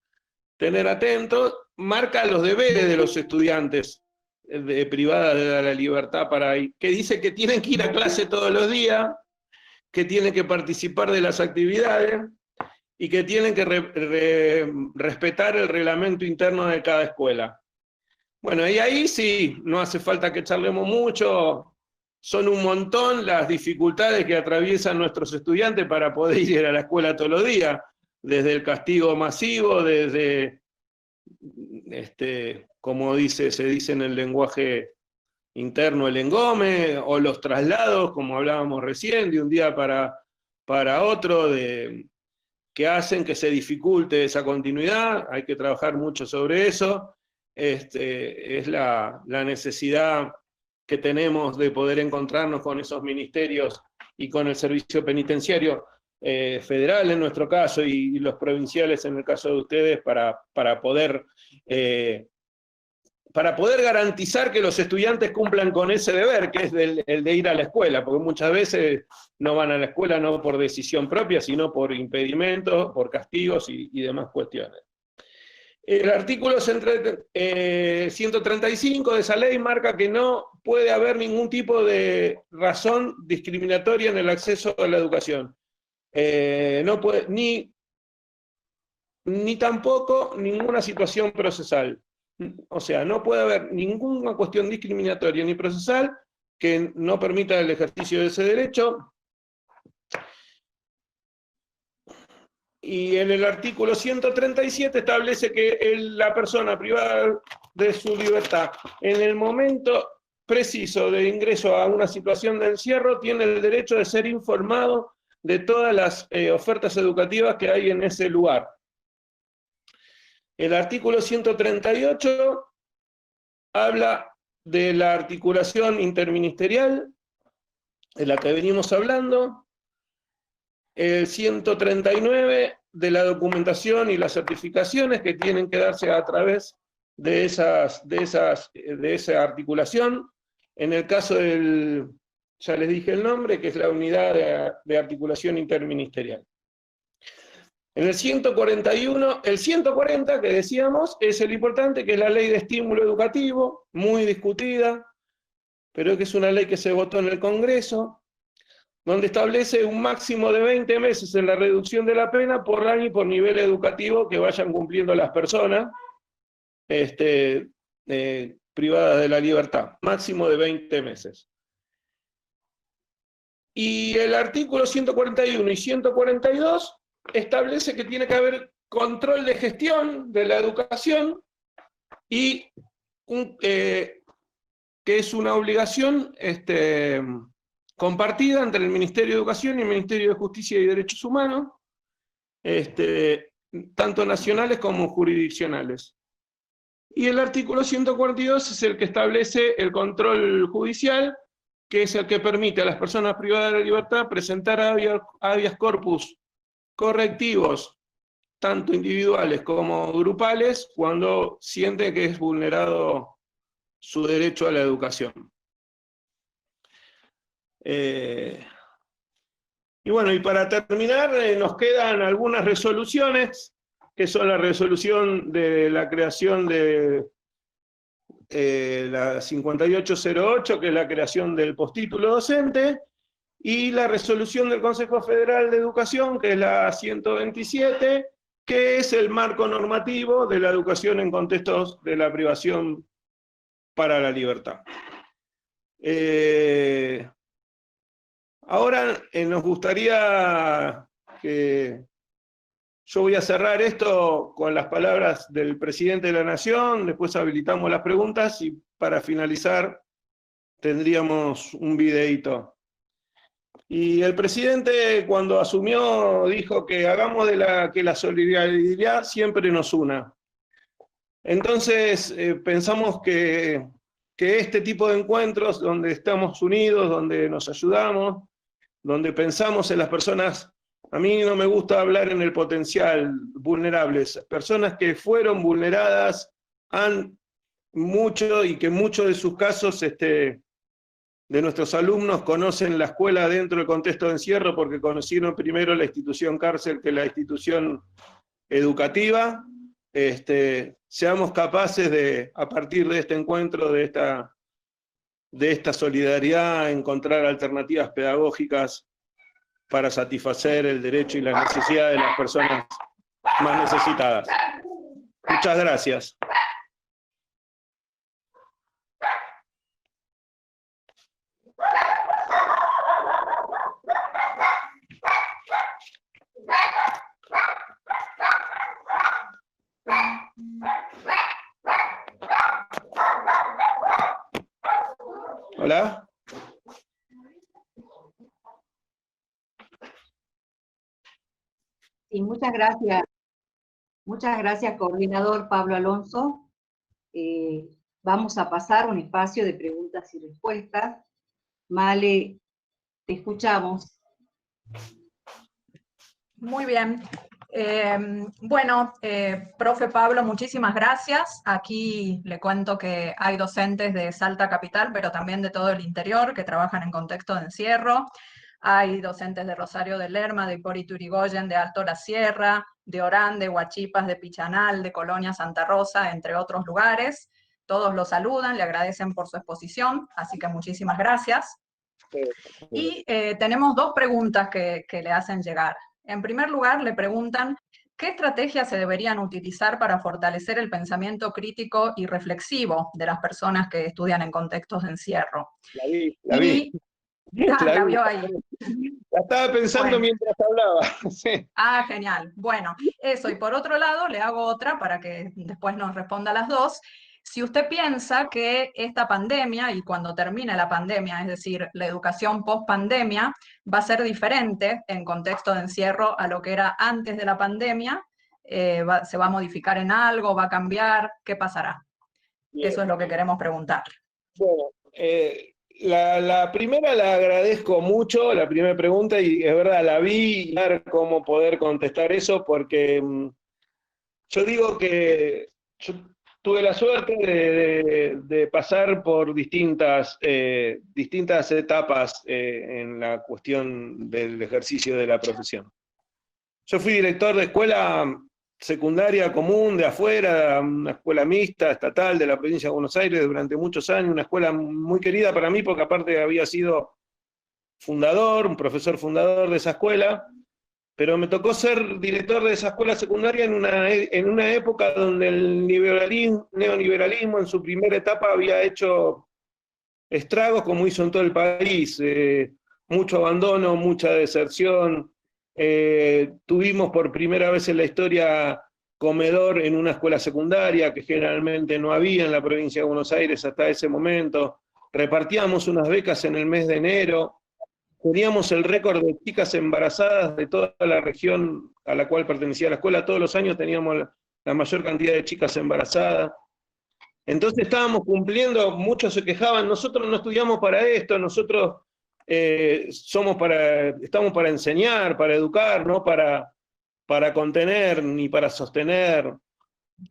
tener atentos, marca los deberes de los estudiantes privadas de la libertad que dice que tienen que ir a clase todos los días, que tienen que participar de las actividades y que tienen que respetar el reglamento interno de cada escuela. Bueno, y ahí sí, no hace falta que charlemos mucho, son un montón las dificultades que atraviesan nuestros estudiantes para poder ir a la escuela todos los días, desde el castigo masivo, desde, como se dice en el lenguaje interno, el engome, o los traslados, como hablábamos recién, de un día para otro, que hacen que se dificulte esa continuidad. Hay que trabajar mucho sobre eso. Es la necesidad que tenemos de poder encontrarnos con esos ministerios y con el servicio penitenciario federal en nuestro caso y los provinciales en el caso de ustedes para poder garantizar que los estudiantes cumplan con ese deber, que es el de ir a la escuela, porque muchas veces no van a la escuela no por decisión propia, sino por impedimentos, por castigos y demás cuestiones. El artículo 135 de esa ley marca que no puede haber ningún tipo de razón discriminatoria en el acceso a la educación. No puede, ni tampoco ninguna situación procesal. O sea, no puede haber ninguna cuestión discriminatoria ni procesal que no permita el ejercicio de ese derecho. Y en el artículo 137 establece que la persona privada de su libertad, en el momento preciso de ingreso a una situación de encierro, tiene el derecho de ser informado de todas las ofertas educativas que hay en ese lugar. El artículo 138 habla de la articulación interministerial, de la que venimos hablando. El 139 de la documentación y las certificaciones que tienen que darse a través de esa articulación. En el caso ya les dije el nombre, que es la unidad de articulación interministerial. En el 141, el 140 que decíamos, es el importante, que es la ley de estímulo educativo, muy discutida, pero que es una ley que se votó en el Congreso, donde establece un máximo de 20 meses en la reducción de la pena por año y por nivel educativo que vayan cumpliendo las personas privadas de la libertad, máximo de 20 meses. Y el artículo 141 y 142 establece que tiene que haber control de gestión de la educación y que es una obligación compartida entre el Ministerio de Educación y el Ministerio de Justicia y Derechos Humanos, tanto nacionales como jurisdiccionales. Y el artículo 142 es el que establece el control judicial, que es el que permite a las personas privadas de la libertad presentar habeas corpus correctivos, tanto individuales como grupales, cuando sienten que es vulnerado su derecho a la educación. Y bueno, y para terminar, nos quedan algunas resoluciones, que son la resolución de la creación de la 5808, que es la creación del postítulo docente, y la resolución del Consejo Federal de Educación, que es la 127, que es el marco normativo de la educación en contextos de la privación para la libertad. Ahora nos gustaría que... Yo voy a cerrar esto con las palabras del presidente de la Nación, después habilitamos las preguntas y para finalizar tendríamos un videíto. Y el presidente cuando asumió dijo que hagamos que la solidaridad siempre nos una. Entonces pensamos que este tipo de encuentros donde estamos unidos, donde nos ayudamos, donde pensamos en las personas. A mí no me gusta hablar en el potencial vulnerables, personas que fueron vulneradas han mucho y que muchos de sus casos de nuestros alumnos conocen la escuela dentro del contexto de encierro porque conocieron primero la institución cárcel que la institución educativa. Seamos capaces de, a partir de este encuentro, de esta solidaridad, encontrar alternativas pedagógicas para satisfacer el derecho y la necesidad de las personas más necesitadas. Muchas gracias. Hola. Sí, muchas gracias. Muchas gracias, coordinador Pablo Alonso. Vamos a pasar un espacio de preguntas y respuestas. Male, te escuchamos. Muy bien. Profe Pablo, muchísimas gracias. Aquí le cuento que hay docentes de Salta Capital, pero también de todo el interior, que trabajan en contexto de encierro. Hay docentes de Rosario de Lerma, de Hipólito Yrigoyen, de Alto La Sierra, de Orán, de Huachipas, de Pichanal, de Colonia Santa Rosa, entre otros lugares. Todos lo saludan, le agradecen por su exposición, así que muchísimas gracias. Y tenemos dos preguntas que le hacen llegar. En primer lugar, le preguntan qué estrategias se deberían utilizar para fortalecer el pensamiento crítico y reflexivo de las personas que estudian en contextos de encierro. La vi. La vio ahí. La estaba pensando mientras hablaba. Sí. Ah, genial. Bueno, eso. Y por otro lado, le hago otra para que después nos responda las dos. Si usted piensa que esta pandemia, y cuando termine la pandemia, es decir, la educación post-pandemia, va a ser diferente en contexto de encierro a lo que era antes de la pandemia, ¿se va a modificar en algo? ¿Va a cambiar? ¿Qué pasará? Bien. Eso es lo que queremos preguntar. Bueno, la primera la agradezco mucho, la primera pregunta, y es verdad, la vi, y ver cómo poder contestar eso, porque yo digo que yo tuve la suerte de pasar por distintas etapas en la cuestión del ejercicio de la profesión. Yo fui director de escuela secundaria común de afuera, una escuela mixta, estatal de la provincia de Buenos Aires durante muchos años, una escuela muy querida para mí porque aparte había sido fundador, un profesor fundador de esa escuela, pero me tocó ser director de esa escuela secundaria en una época donde el neoliberalismo en su primera etapa había hecho estragos como hizo en todo el país, mucho abandono, mucha deserción, Tuvimos por primera vez en la historia comedor en una escuela secundaria, que generalmente no había en la provincia de Buenos Aires hasta ese momento. Repartíamos unas becas en el mes de enero. Teníamos el récord de chicas embarazadas de toda la región a la cual pertenecía la escuela. Todos los años teníamos la mayor cantidad de chicas embarazadas. Entonces estábamos cumpliendo, muchos se quejaban, nosotros no estudiamos para esto, nosotros estamos para enseñar, para educar, no para contener ni para sostener.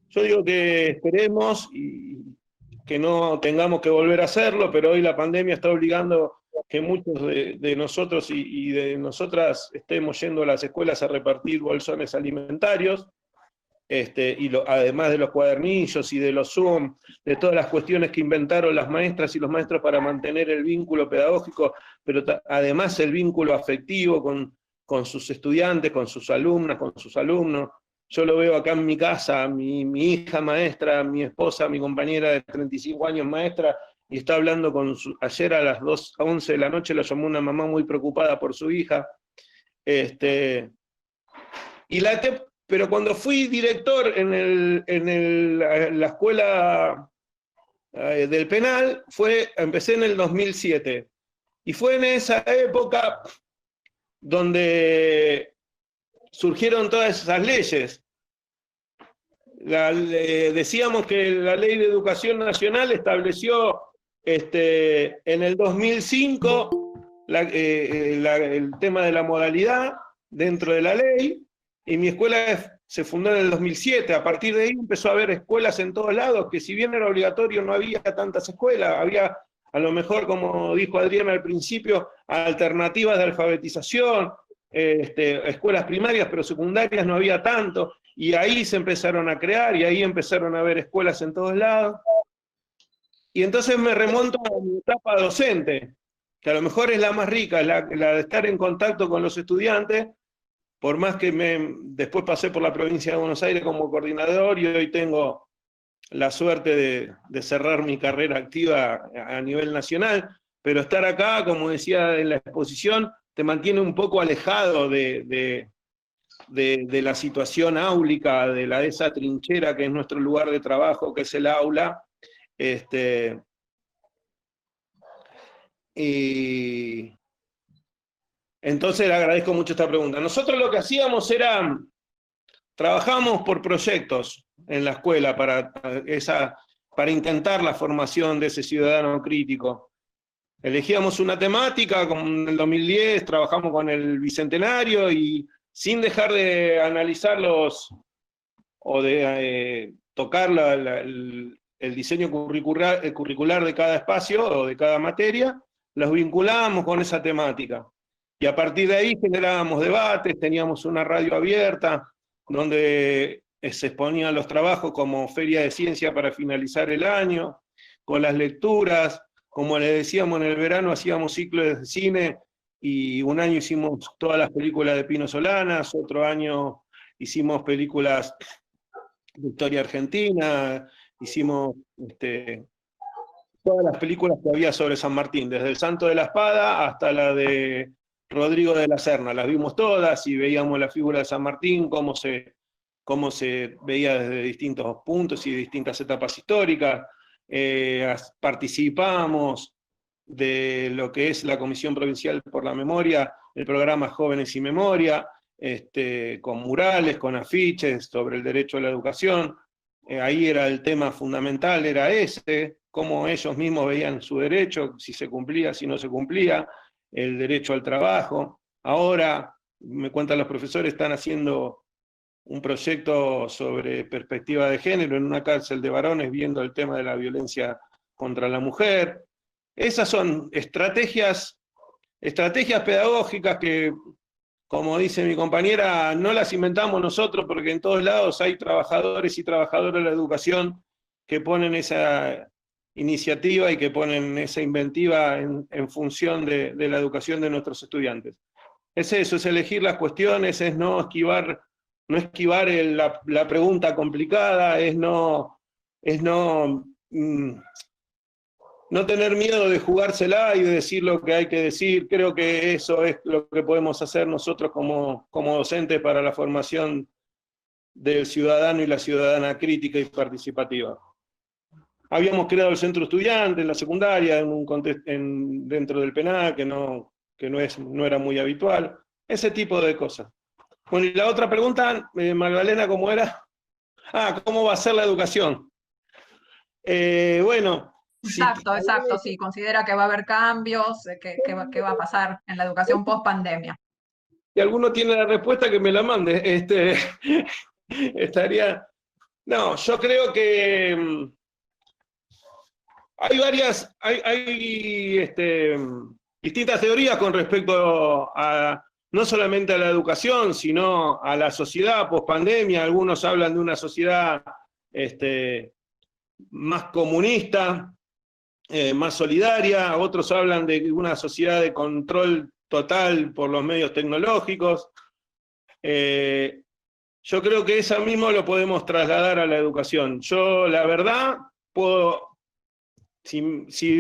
Yo digo que esperemos y que no tengamos que volver a hacerlo, pero hoy la pandemia está obligando que muchos de nosotros y de nosotras estemos yendo a las escuelas a repartir bolsones alimentarios, además de los cuadernillos y de los Zoom, de todas las cuestiones que inventaron las maestras y los maestros para mantener el vínculo pedagógico, pero además el vínculo afectivo con sus estudiantes, con sus alumnas, con sus alumnos. Yo lo veo acá en mi casa, mi hija maestra, mi esposa, mi compañera de 35 años maestra, y está hablando ayer a las 11 de la noche, lo llamó una mamá muy preocupada por su hija. Pero cuando fui director en la escuela del penal, empecé en el 2007. Y fue en esa época donde surgieron todas esas leyes. Decíamos que la Ley de Educación Nacional estableció en el 2005 el tema de la modalidad dentro de la ley, y mi escuela se fundó en el 2007. A partir de ahí empezó a haber escuelas en todos lados, que si bien era obligatorio no había tantas escuelas, había a lo mejor, como dijo Adriana al principio, alternativas de alfabetización, escuelas primarias, pero secundarias no había tanto, y ahí se empezaron a crear, y ahí empezaron a haber escuelas en todos lados. Y entonces me remonto a mi etapa docente, que a lo mejor es la más rica, la de estar en contacto con los estudiantes, por más que después pasé por la provincia de Buenos Aires como coordinador, y hoy tengo la suerte de cerrar mi carrera activa a nivel nacional, pero estar acá, como decía en la exposición, te mantiene un poco alejado de la situación áulica, de esa trinchera que es nuestro lugar de trabajo, que es el aula. Y entonces le agradezco mucho esta pregunta. Nosotros lo que hacíamos era, trabajábamos por proyectos en la escuela para intentar la formación de ese ciudadano crítico. Elegíamos una temática, como en el 2010 trabajamos con el Bicentenario, y sin dejar de analizarlos o de tocar el diseño curricular de cada espacio o de cada materia, los vinculábamos con esa temática. Y a partir de ahí generábamos debates, teníamos una radio abierta, donde se exponían los trabajos como feria de ciencia para finalizar el año, con las lecturas. Como les decíamos, en el verano hacíamos ciclos de cine, y un año hicimos todas las películas de Pino Solanas, otro año hicimos películas de historia argentina, hicimos todas las películas que había sobre San Martín, desde El Santo de la Espada hasta la de Rodrigo de la Serna. Las vimos todas y veíamos la figura de San Martín, cómo se veía desde distintos puntos y distintas etapas históricas. Participamos de lo que es la Comisión Provincial por la Memoria, el programa Jóvenes y Memoria, con murales, con afiches sobre el derecho a la educación. Ahí era el tema fundamental, era ese, cómo ellos mismos veían su derecho, si se cumplía, si no se cumplía, el derecho al trabajo. Ahora, me cuentan los profesores, están haciendo un proyecto sobre perspectiva de género en una cárcel de varones, viendo el tema de la violencia contra la mujer. Esas son estrategias pedagógicas que, como dice mi compañera, no las inventamos nosotros, porque en todos lados hay trabajadores y trabajadoras de la educación que ponen esa iniciativa y que ponen esa inventiva en función de la educación de nuestros estudiantes. Es eso, es elegir las cuestiones, es no esquivar la pregunta complicada, es no no tener miedo de jugársela y de decir lo que hay que decir. Creo que eso es lo que podemos hacer nosotros como docentes para la formación del ciudadano y la ciudadana crítica y participativa. Habíamos creado el centro estudiante en la secundaria, dentro del penal, que no era muy habitual. Ese tipo de cosas. Bueno, y la otra pregunta, Magdalena, ¿cómo era? ¿Cómo va a ser la educación? Bueno. Exacto, sí, considera que va a haber cambios, ¿qué va a pasar en la educación post-pandemia? Si alguno tiene la respuesta, que me la mande. Estaría... No, yo creo que hay distintas teorías con respecto a no solamente a la educación, sino a la sociedad post-pandemia. Algunos hablan de una sociedad más comunista, más solidaria, otros hablan de una sociedad de control total por los medios tecnológicos. Yo creo que eso mismo lo podemos trasladar a la educación. Yo, la verdad, si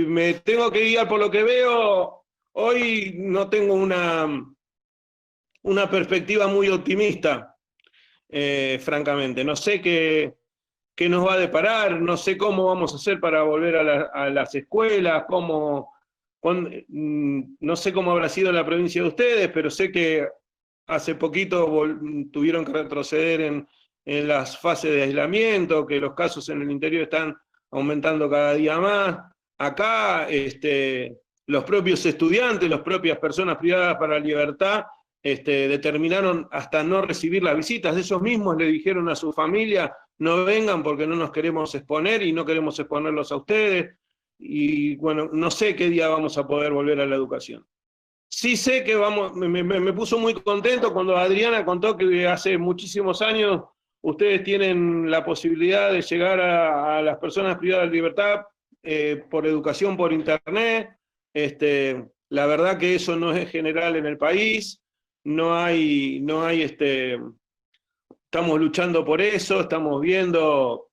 me tengo que guiar por lo que veo, hoy no tengo una perspectiva muy optimista, francamente. No sé qué nos va a deparar, no sé cómo vamos a hacer para volver a las escuelas, no sé cómo habrá sido en la provincia de ustedes, pero sé que hace poquito tuvieron que retroceder en las fases de aislamiento, que los casos en el interior están aumentando cada día más. Acá los propios estudiantes, las propias personas privadas para la libertad, determinaron hasta no recibir las visitas. Esos mismos le dijeron a su familia: no vengan porque no nos queremos exponer y no queremos exponerlos a ustedes. Y bueno, no sé qué día vamos a poder volver a la educación. Sí sé que me puso muy contento cuando Adriana contó que hace muchísimos años ustedes tienen la posibilidad de llegar a las personas privadas de libertad por educación por internet. La verdad que eso no es general en el país. Estamos luchando por eso, estamos viendo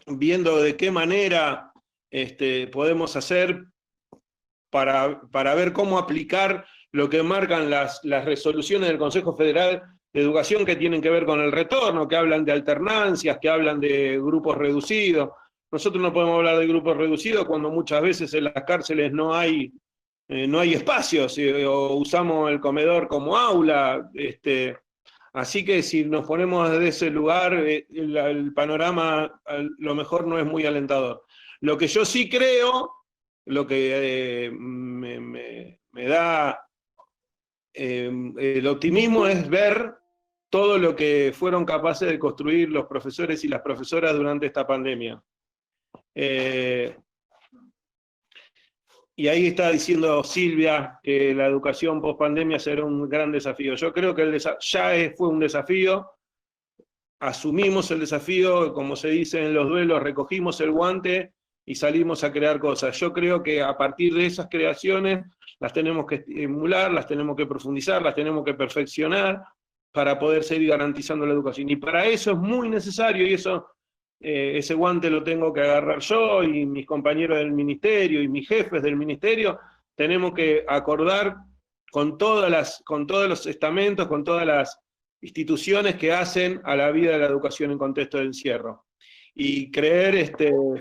de qué manera podemos hacer para ver cómo aplicar lo que marcan las resoluciones del Consejo Federal de Educación, que tienen que ver con el retorno, que hablan de alternancias, que hablan de grupos reducidos. Nosotros no podemos hablar de grupos reducidos cuando muchas veces en las cárceles no hay espacios, o usamos el comedor como aula. Así que si nos ponemos desde ese lugar, el panorama a lo mejor no es muy alentador. Lo que yo sí creo, lo que me da el optimismo, es ver todo lo que fueron capaces de construir los profesores y las profesoras durante esta pandemia. Y ahí está diciendo Silvia que la educación post-pandemia será un gran desafío. Yo creo que fue un desafío, asumimos el desafío, como se dice en los duelos, recogimos el guante y salimos a crear cosas. Yo creo que a partir de esas creaciones las tenemos que estimular, las tenemos que profundizar, las tenemos que perfeccionar para poder seguir garantizando la educación. Y para eso es muy necesario, y ese guante lo tengo que agarrar yo y mis compañeros del ministerio y mis jefes del ministerio, tenemos que acordar con todos los estamentos, con todas las instituciones que hacen a la vida de la educación en contexto de encierro. Y creer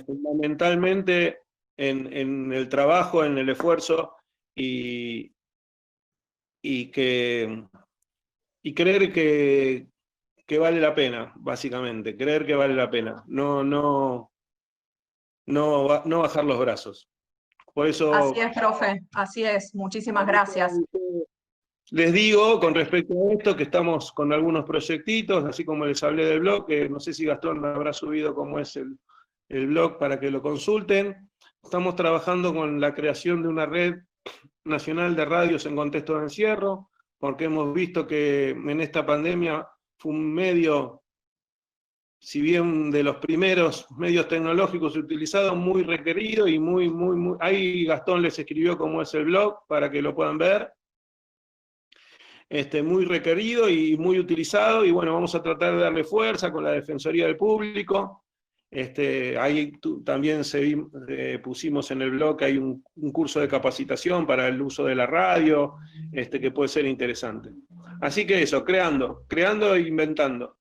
fundamentalmente en el trabajo, en el esfuerzo, y creer que vale la pena, básicamente, creer que vale la pena, no bajar los brazos. Por eso... Así es, profe, así es, muchísimas gracias. Les digo, con respecto a esto, que estamos con algunos proyectitos, así como les hablé del blog, que no sé si Gastón habrá subido cómo es el blog para que lo consulten. Estamos trabajando con la creación de una red nacional de radios en contexto de encierro, porque hemos visto que en esta pandemia fue un medio, si bien de los primeros medios tecnológicos utilizados, muy requerido y ahí Gastón les escribió cómo es el blog para que lo puedan ver. Muy requerido y muy utilizado, y bueno, vamos a tratar de darle fuerza con la Defensoría del Público. Ahí también pusimos en el blog que hay un curso de capacitación para el uso de la radio, que puede ser interesante. Así que eso, creando e inventando.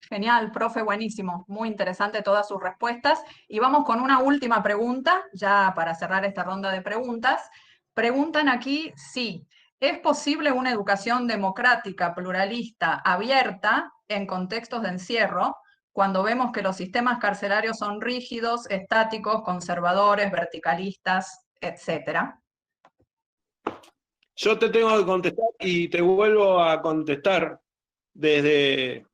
Genial, profe, buenísimo. Muy interesante todas sus respuestas. Y vamos con una última pregunta, ya para cerrar esta ronda de preguntas. Preguntan aquí si es posible una educación democrática, pluralista, abierta en contextos de encierro, cuando vemos que los sistemas carcelarios son rígidos, estáticos, conservadores, verticalistas, etcétera. Yo te tengo que contestar y te vuelvo a contestar desde...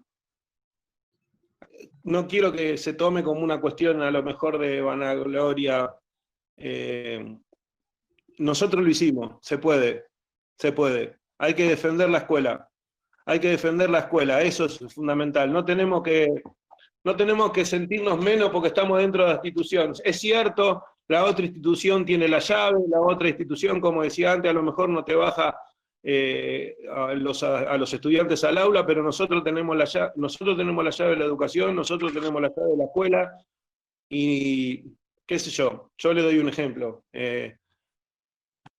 No quiero que se tome como una cuestión a lo mejor de vanagloria. Nosotros lo hicimos, se puede. Hay que defender la escuela. Eso es fundamental. No tenemos que sentirnos menos porque estamos dentro de la institución. Es cierto, la otra institución tiene la llave, la otra institución, como decía antes, a lo mejor no te baja a los estudiantes al aula, pero nosotros tenemos la llave de la educación, nosotros tenemos la llave de la escuela, y qué sé yo le doy un ejemplo.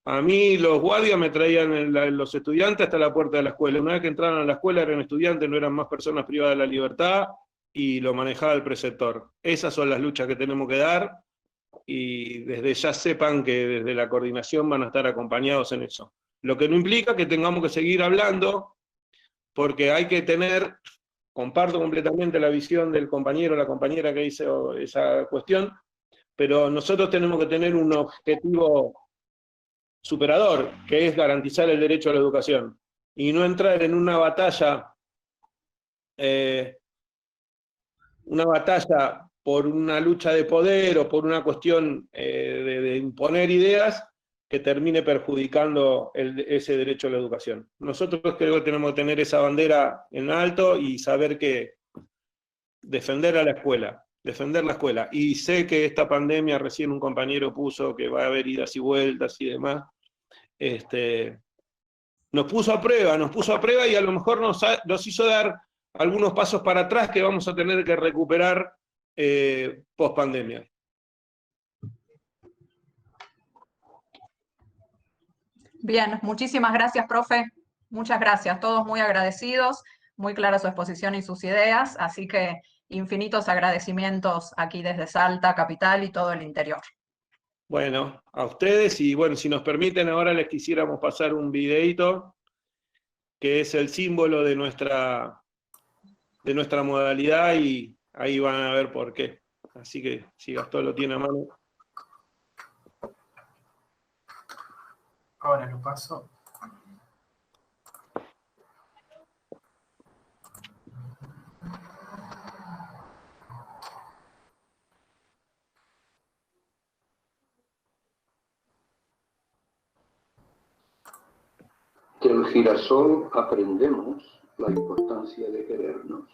A mí los guardias me traían los estudiantes hasta la puerta de la escuela. Una vez que entraron a la escuela eran estudiantes, no eran más personas privadas de la libertad, y lo manejaba el preceptor. Esas son las luchas que tenemos que dar, y desde ya sepan que desde la coordinación van a estar acompañados en eso. Lo que no implica que tengamos que seguir hablando, porque hay que comparto completamente la visión del compañero o la compañera que hizo esa cuestión, pero nosotros tenemos que tener un objetivo superador, que es garantizar el derecho a la educación, y no entrar en una batalla por una lucha de poder o por una cuestión de imponer ideas que termine perjudicando ese derecho a la educación. Nosotros creo que tenemos que tener esa bandera en alto y saber que defender la escuela. Y sé que esta pandemia, recién un compañero puso que va a haber idas y vueltas y demás, nos puso a prueba y a lo mejor nos hizo dar algunos pasos para atrás que vamos a tener que recuperar post pandemia. Bien, muchísimas gracias, profe. Muchas gracias, todos muy agradecidos, muy clara su exposición y sus ideas, así que infinitos agradecimientos aquí desde Salta, capital y todo el interior. Bueno, a ustedes, y bueno, si nos permiten, ahora les quisiéramos pasar un videíto, que es el símbolo de nuestra modalidad, y ahí van a ver por qué. Así que, si Gastón lo tiene a mano. Ahora lo paso. Del girasol aprendemos la importancia de querernos.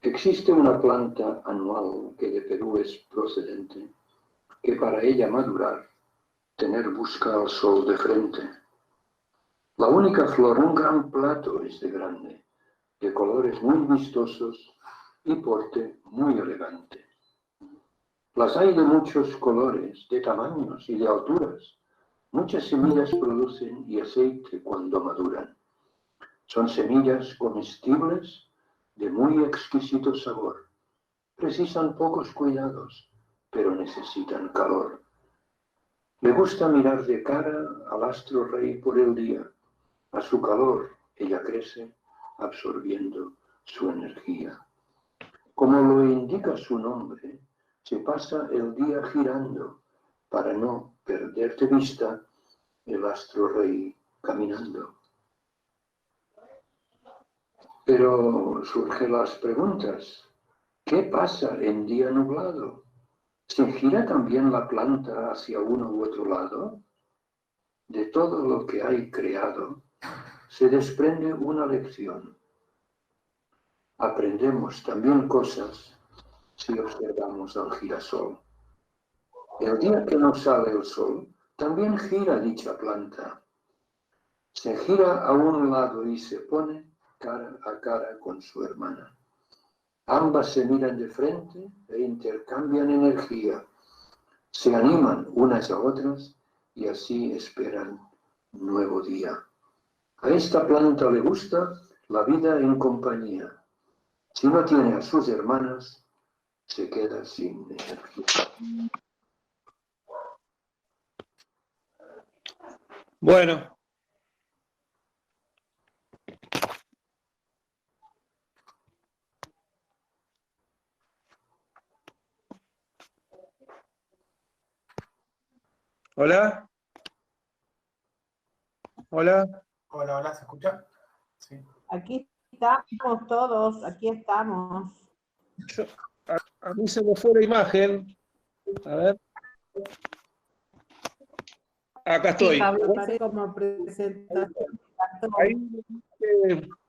Existe una planta anual que de Perú es procedente, que para ella madurar, tener busca al sol de frente. La única flor, un gran plato es de grande, de colores muy vistosos y porte muy elegante. Las hay de muchos colores, de tamaños y de alturas. Muchas semillas producen y aceite cuando maduran. Son semillas comestibles de muy exquisito sabor. Precisan pocos cuidados, pero necesitan calor. Le gusta mirar de cara al astro rey por el día. A su calor ella crece, absorbiendo su energía. Como lo indica su nombre, se pasa el día girando para no perder de vista el astro rey caminando. Pero surgen las preguntas. ¿Qué pasa en día nublado? ¿Se gira también la planta hacia uno u otro lado? De todo lo que hay creado, se desprende una lección. Aprendemos también cosas si observamos al girasol. El día que no sale el sol, también gira dicha planta. Se gira a un lado y se pone cara a cara con su hermana. Ambas se miran de frente e intercambian energía. Se animan unas a otras y así esperan un nuevo día. A esta planta le gusta la vida en compañía. Si no tiene a sus hermanas, se queda sin energía. Bueno. Hola. Hola. Hola, hola, ¿se escucha? Sí. Aquí estamos todos, aquí estamos. A mí se me fue la imagen. A ver. Acá estoy. Sí, Pablo, parece como presentación. Ahí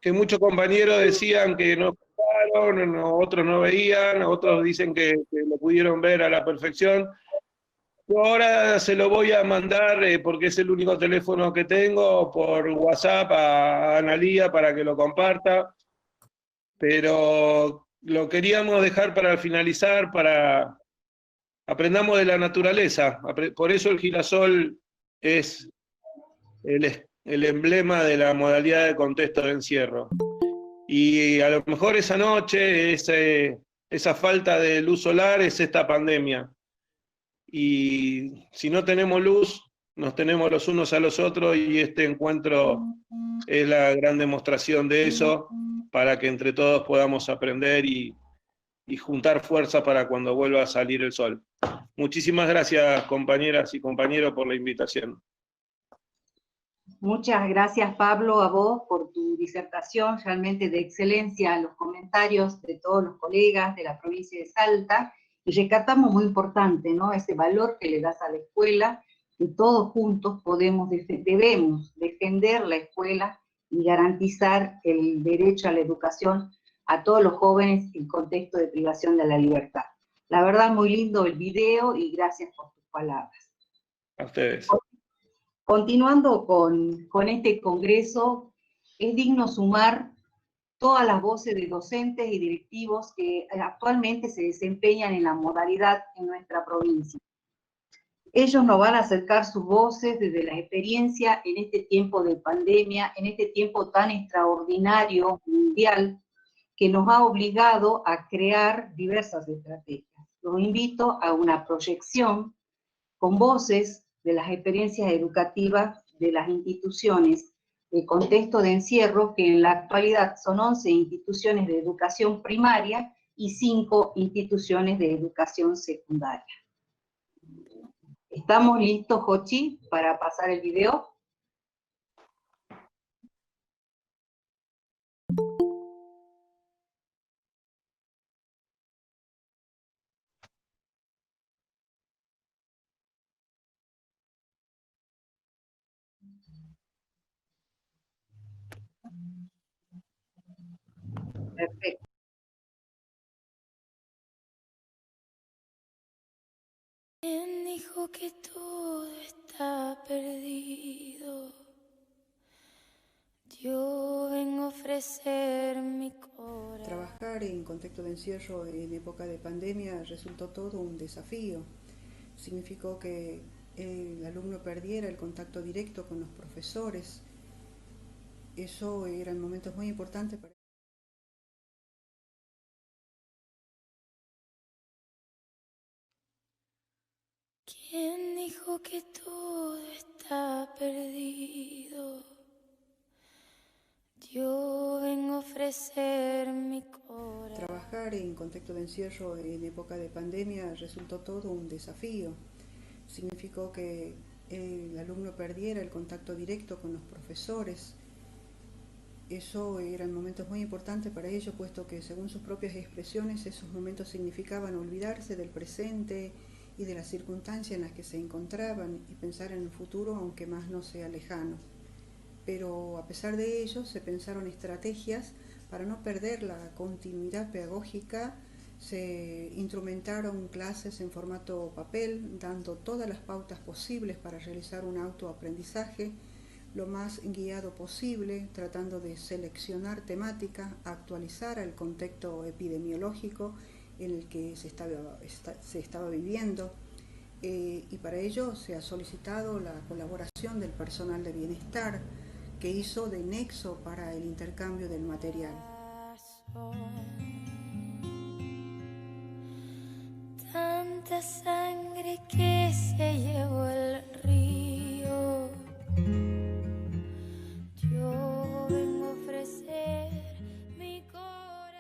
que muchos compañeros decían que no escucharon, otros no veían, otros dicen que lo pudieron ver a la perfección. Yo ahora se lo voy a mandar, porque es el único teléfono que tengo, por WhatsApp a Analía para que lo comparta, pero lo queríamos dejar para finalizar, para aprendamos de la naturaleza. Por eso el girasol es el emblema de la modalidad de contexto de encierro. Y a lo mejor esa noche, esa falta de luz solar es esta pandemia. Y si no tenemos luz, nos tenemos los unos a los otros, y este encuentro es la gran demostración de eso, para que entre todos podamos aprender y juntar fuerza para cuando vuelva a salir el sol. Muchísimas gracias, compañeras y compañeros, por la invitación. Muchas gracias, Pablo, a vos por tu disertación realmente de excelencia, los comentarios de todos los colegas de la provincia de Salta, y rescatamos muy importante, ¿no? Ese valor que le das a la escuela, que todos juntos debemos defender la escuela y garantizar el derecho a la educación a todos los jóvenes en contexto de privación de la libertad. La verdad, muy lindo el video y gracias por tus palabras. A ustedes. Continuando con este congreso, es digno sumar todas las voces de docentes y directivos que actualmente se desempeñan en la modalidad en nuestra provincia. Ellos nos van a acercar sus voces desde la experiencia en este tiempo de pandemia, en este tiempo tan extraordinario, mundial, que nos ha obligado a crear diversas estrategias. Los invito a una proyección con voces de las experiencias educativas de las instituciones de contexto de encierro, que en la actualidad son 11 instituciones de educación primaria y 5 instituciones de educación secundaria. ¿Estamos listos, Jochi, para pasar el video? Perfecto. ¿Quién dijo que todo está perdido? Yo vengo a ofrecer mi corazón. Trabajar en contexto de encierro en época de pandemia resultó todo un desafío. Significó que el alumno perdiera el contacto directo con los profesores. Eso eran momentos muy importantes para... ¿Quién dijo que todo está perdido? Yo vengo a ofrecer mi corazón. Trabajar en contexto de encierro en época de pandemia resultó todo un desafío. Significó que el alumno perdiera el contacto directo con los profesores. Eso eran momentos muy importantes para ellos, puesto que según sus propias expresiones esos momentos significaban olvidarse del presente y de las circunstancias en las que se encontraban y pensar en el futuro, aunque más no sea lejano. Pero a pesar de ello se pensaron estrategias para no perder la continuidad pedagógica. Se instrumentaron clases en formato papel, dando todas las pautas posibles para realizar un autoaprendizaje, lo más guiado posible, tratando de seleccionar temáticas, actualizar el contexto epidemiológico en el que se estaba viviendo, y para ello se ha solicitado la colaboración del personal de bienestar, que hizo de nexo para el intercambio del material. Tanta sangre que se llevó el río, yo vengo a ofrecer mi corazón.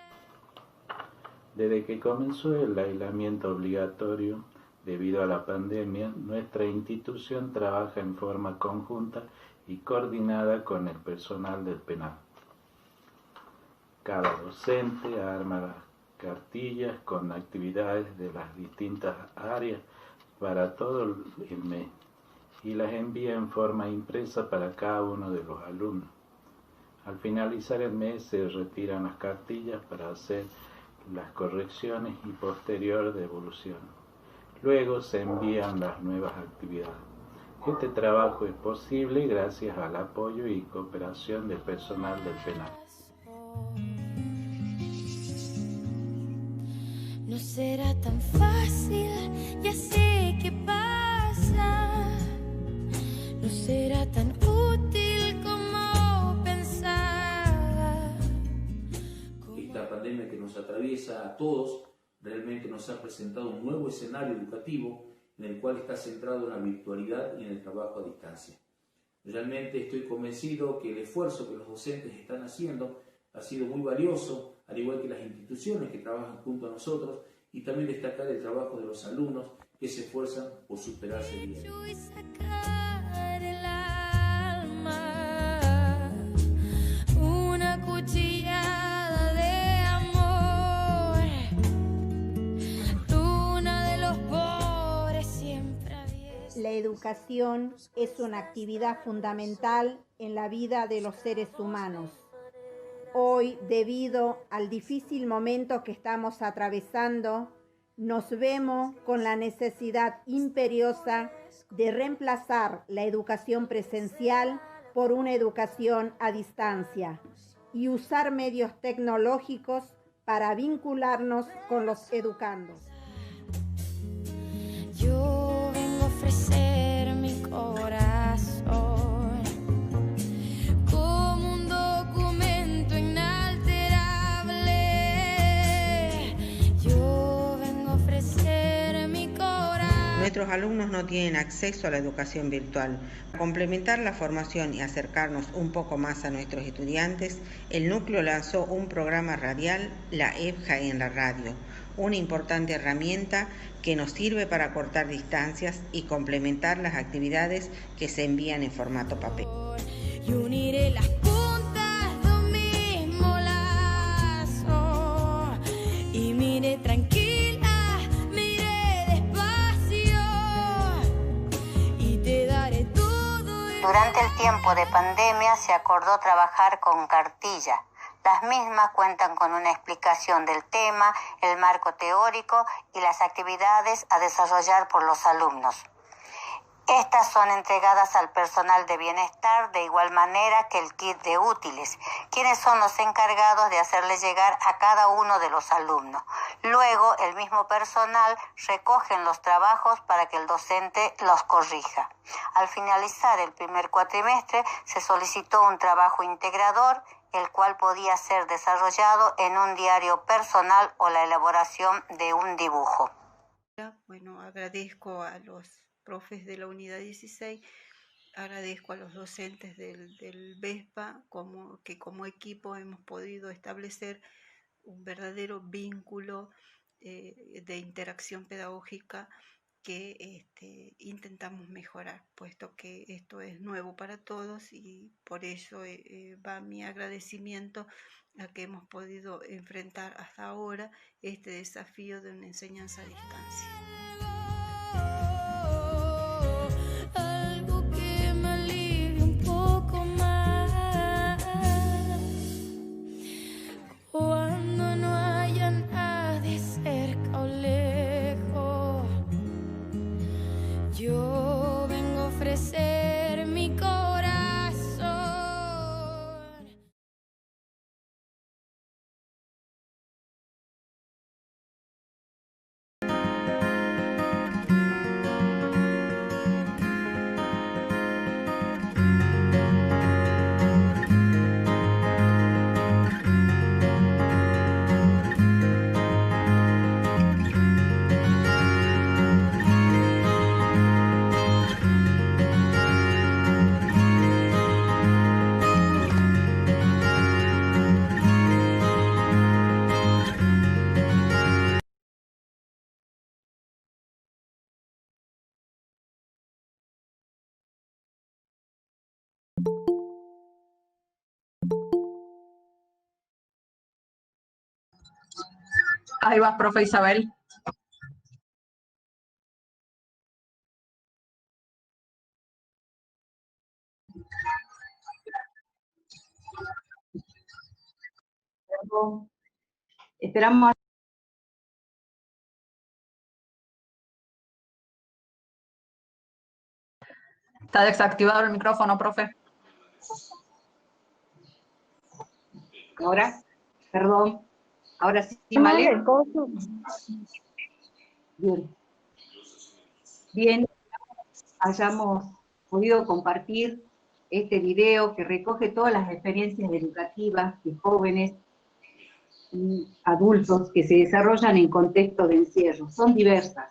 Desde que comenzó el aislamiento obligatorio debido a la pandemia, nuestra institución trabaja en forma conjunta y coordinada con el personal del penal. Cada docente arma las cartillas con actividades de las distintas áreas para todo el mes y las envía en forma impresa para cada uno de los alumnos. Al finalizar el mes se retiran las cartillas para hacer las correcciones y posterior devolución. Luego se envían las nuevas actividades. Este trabajo es posible gracias al apoyo y cooperación del personal del penal. No será tan fácil, ya sé qué pasa. No será tan útil como pensaba. Esta pandemia que nos atraviesa a todos realmente nos ha presentado un nuevo escenario educativo en el cual está centrado en la virtualidad y en el trabajo a distancia. Realmente estoy convencido que el esfuerzo que los docentes están haciendo ha sido muy valioso, al igual que las instituciones que trabajan junto a nosotros, y también destacar el trabajo de los alumnos que se esfuerzan por superarse día a día. Una cuchillada de amor, luna de los pobres siempre abierta. La educación es una actividad fundamental en la vida de los seres humanos. Hoy, debido al difícil momento que estamos atravesando, nos vemos con la necesidad imperiosa de reemplazar la educación presencial por una educación a distancia y usar medios tecnológicos para vincularnos con los educandos. Yo vengo a ofrecer mi corazón como un documento inalterable. Yo vengo a ofrecer mi corazón. Nuestros alumnos no tienen acceso a la educación virtual. Para complementar la formación y acercarnos un poco más a nuestros estudiantes, el núcleo lanzó un programa radial, la EFJA en la radio, una importante herramienta que nos sirve para cortar distancias y complementar las actividades que se envían en formato papel. Y uniré las puntas de un mismo lazo y miré tranquila, miré despacio y te daré todo. Durante el tiempo de pandemia se acordó trabajar con cartilla. Las mismas cuentan con una explicación del tema, el marco teórico y las actividades a desarrollar por los alumnos. Estas son entregadas al personal de bienestar de igual manera que el kit de útiles, quienes son los encargados de hacerle llegar a cada uno de los alumnos. Luego, el mismo personal recoge los trabajos para que el docente los corrija. Al finalizar el primer cuatrimestre, se solicitó un trabajo integrador, el cual podía ser desarrollado en un diario personal o la elaboración de un dibujo. Bueno, agradezco a los profes de la unidad 16, agradezco a los docentes del VESPA, que como equipo hemos podido establecer un verdadero vínculo de interacción pedagógica que intentamos mejorar, puesto que esto es nuevo para todos, y por eso va mi agradecimiento a que hemos podido enfrentar hasta ahora este desafío de una enseñanza a distancia. Algo que me alivie un poco más cuando no haya nadie cerca o lejos. Yo vengo a ofrecer mi corazón. Ahí vas, profe Isabel. Esperamos. Está desactivado el micrófono, profe. Ahora, perdón. Ahora sí, ¿vale? Bien. Bien, hayamos podido compartir este video que recoge todas las experiencias educativas de jóvenes y adultos que se desarrollan en contexto de encierro. Son diversas,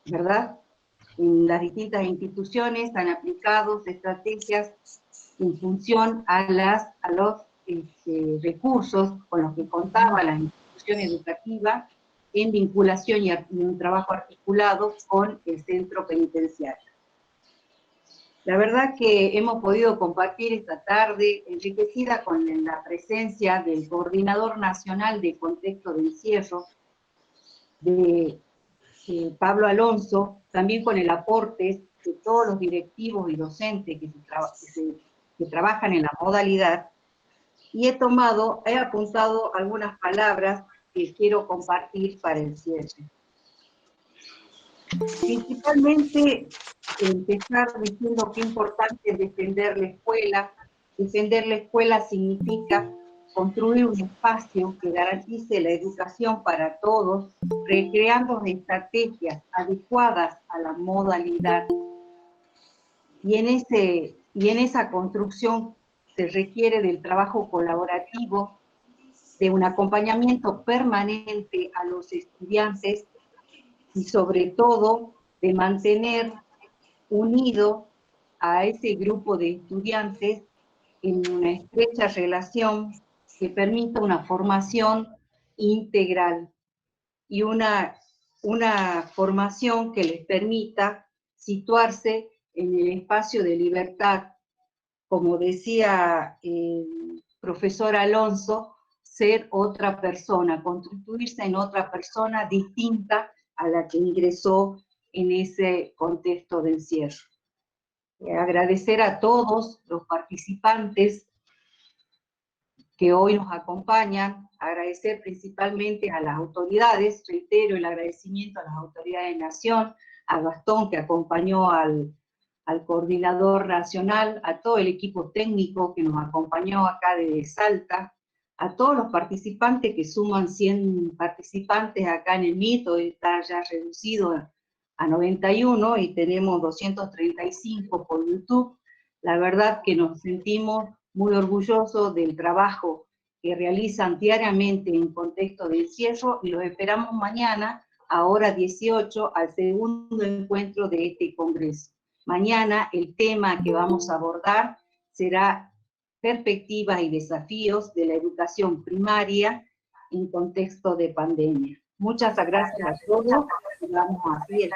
¿verdad? En las distintas instituciones han aplicado estrategias en función a los recursos con los que contaba la institución educativa en vinculación y un trabajo articulado con el centro penitenciario. La verdad que hemos podido compartir esta tarde, enriquecida con la presencia del Coordinador Nacional de Contexto de Encierro, de Pablo Alonso, también con el aporte de todos los directivos y docentes que trabajan en la modalidad, y he apuntado algunas palabras que quiero compartir para el cierre. Principalmente, empezar diciendo que es importante defender la escuela. Defender la escuela significa construir un espacio que garantice la educación para todos, recreando estrategias adecuadas a la modalidad. Y en esa construcción se requiere del trabajo colaborativo, de un acompañamiento permanente a los estudiantes y sobre todo de mantener unido a ese grupo de estudiantes en una estrecha relación que permita una formación integral y una formación que les permita situarse en el espacio de libertad. Como decía el profesor Alonso, ser otra persona, constituirse en otra persona distinta a la que ingresó en ese contexto de encierro. Agradecer a todos los participantes que hoy nos acompañan, agradecer principalmente a las autoridades, reitero el agradecimiento a las autoridades de Nación, a Gastón que acompañó al coordinador nacional, a todo el equipo técnico que nos acompañó acá desde Salta, a todos los participantes que suman 100 participantes acá en el MIT, hoy está ya reducido a 91 y tenemos 235 por YouTube. La verdad que nos sentimos muy orgullosos del trabajo que realizan diariamente en contexto de encierro y los esperamos mañana a hora 18 al segundo encuentro de este congreso. Mañana el tema que vamos a abordar será perspectivas y desafíos de la educación primaria en contexto de pandemia. Muchas gracias a todos. Vamos a hacer.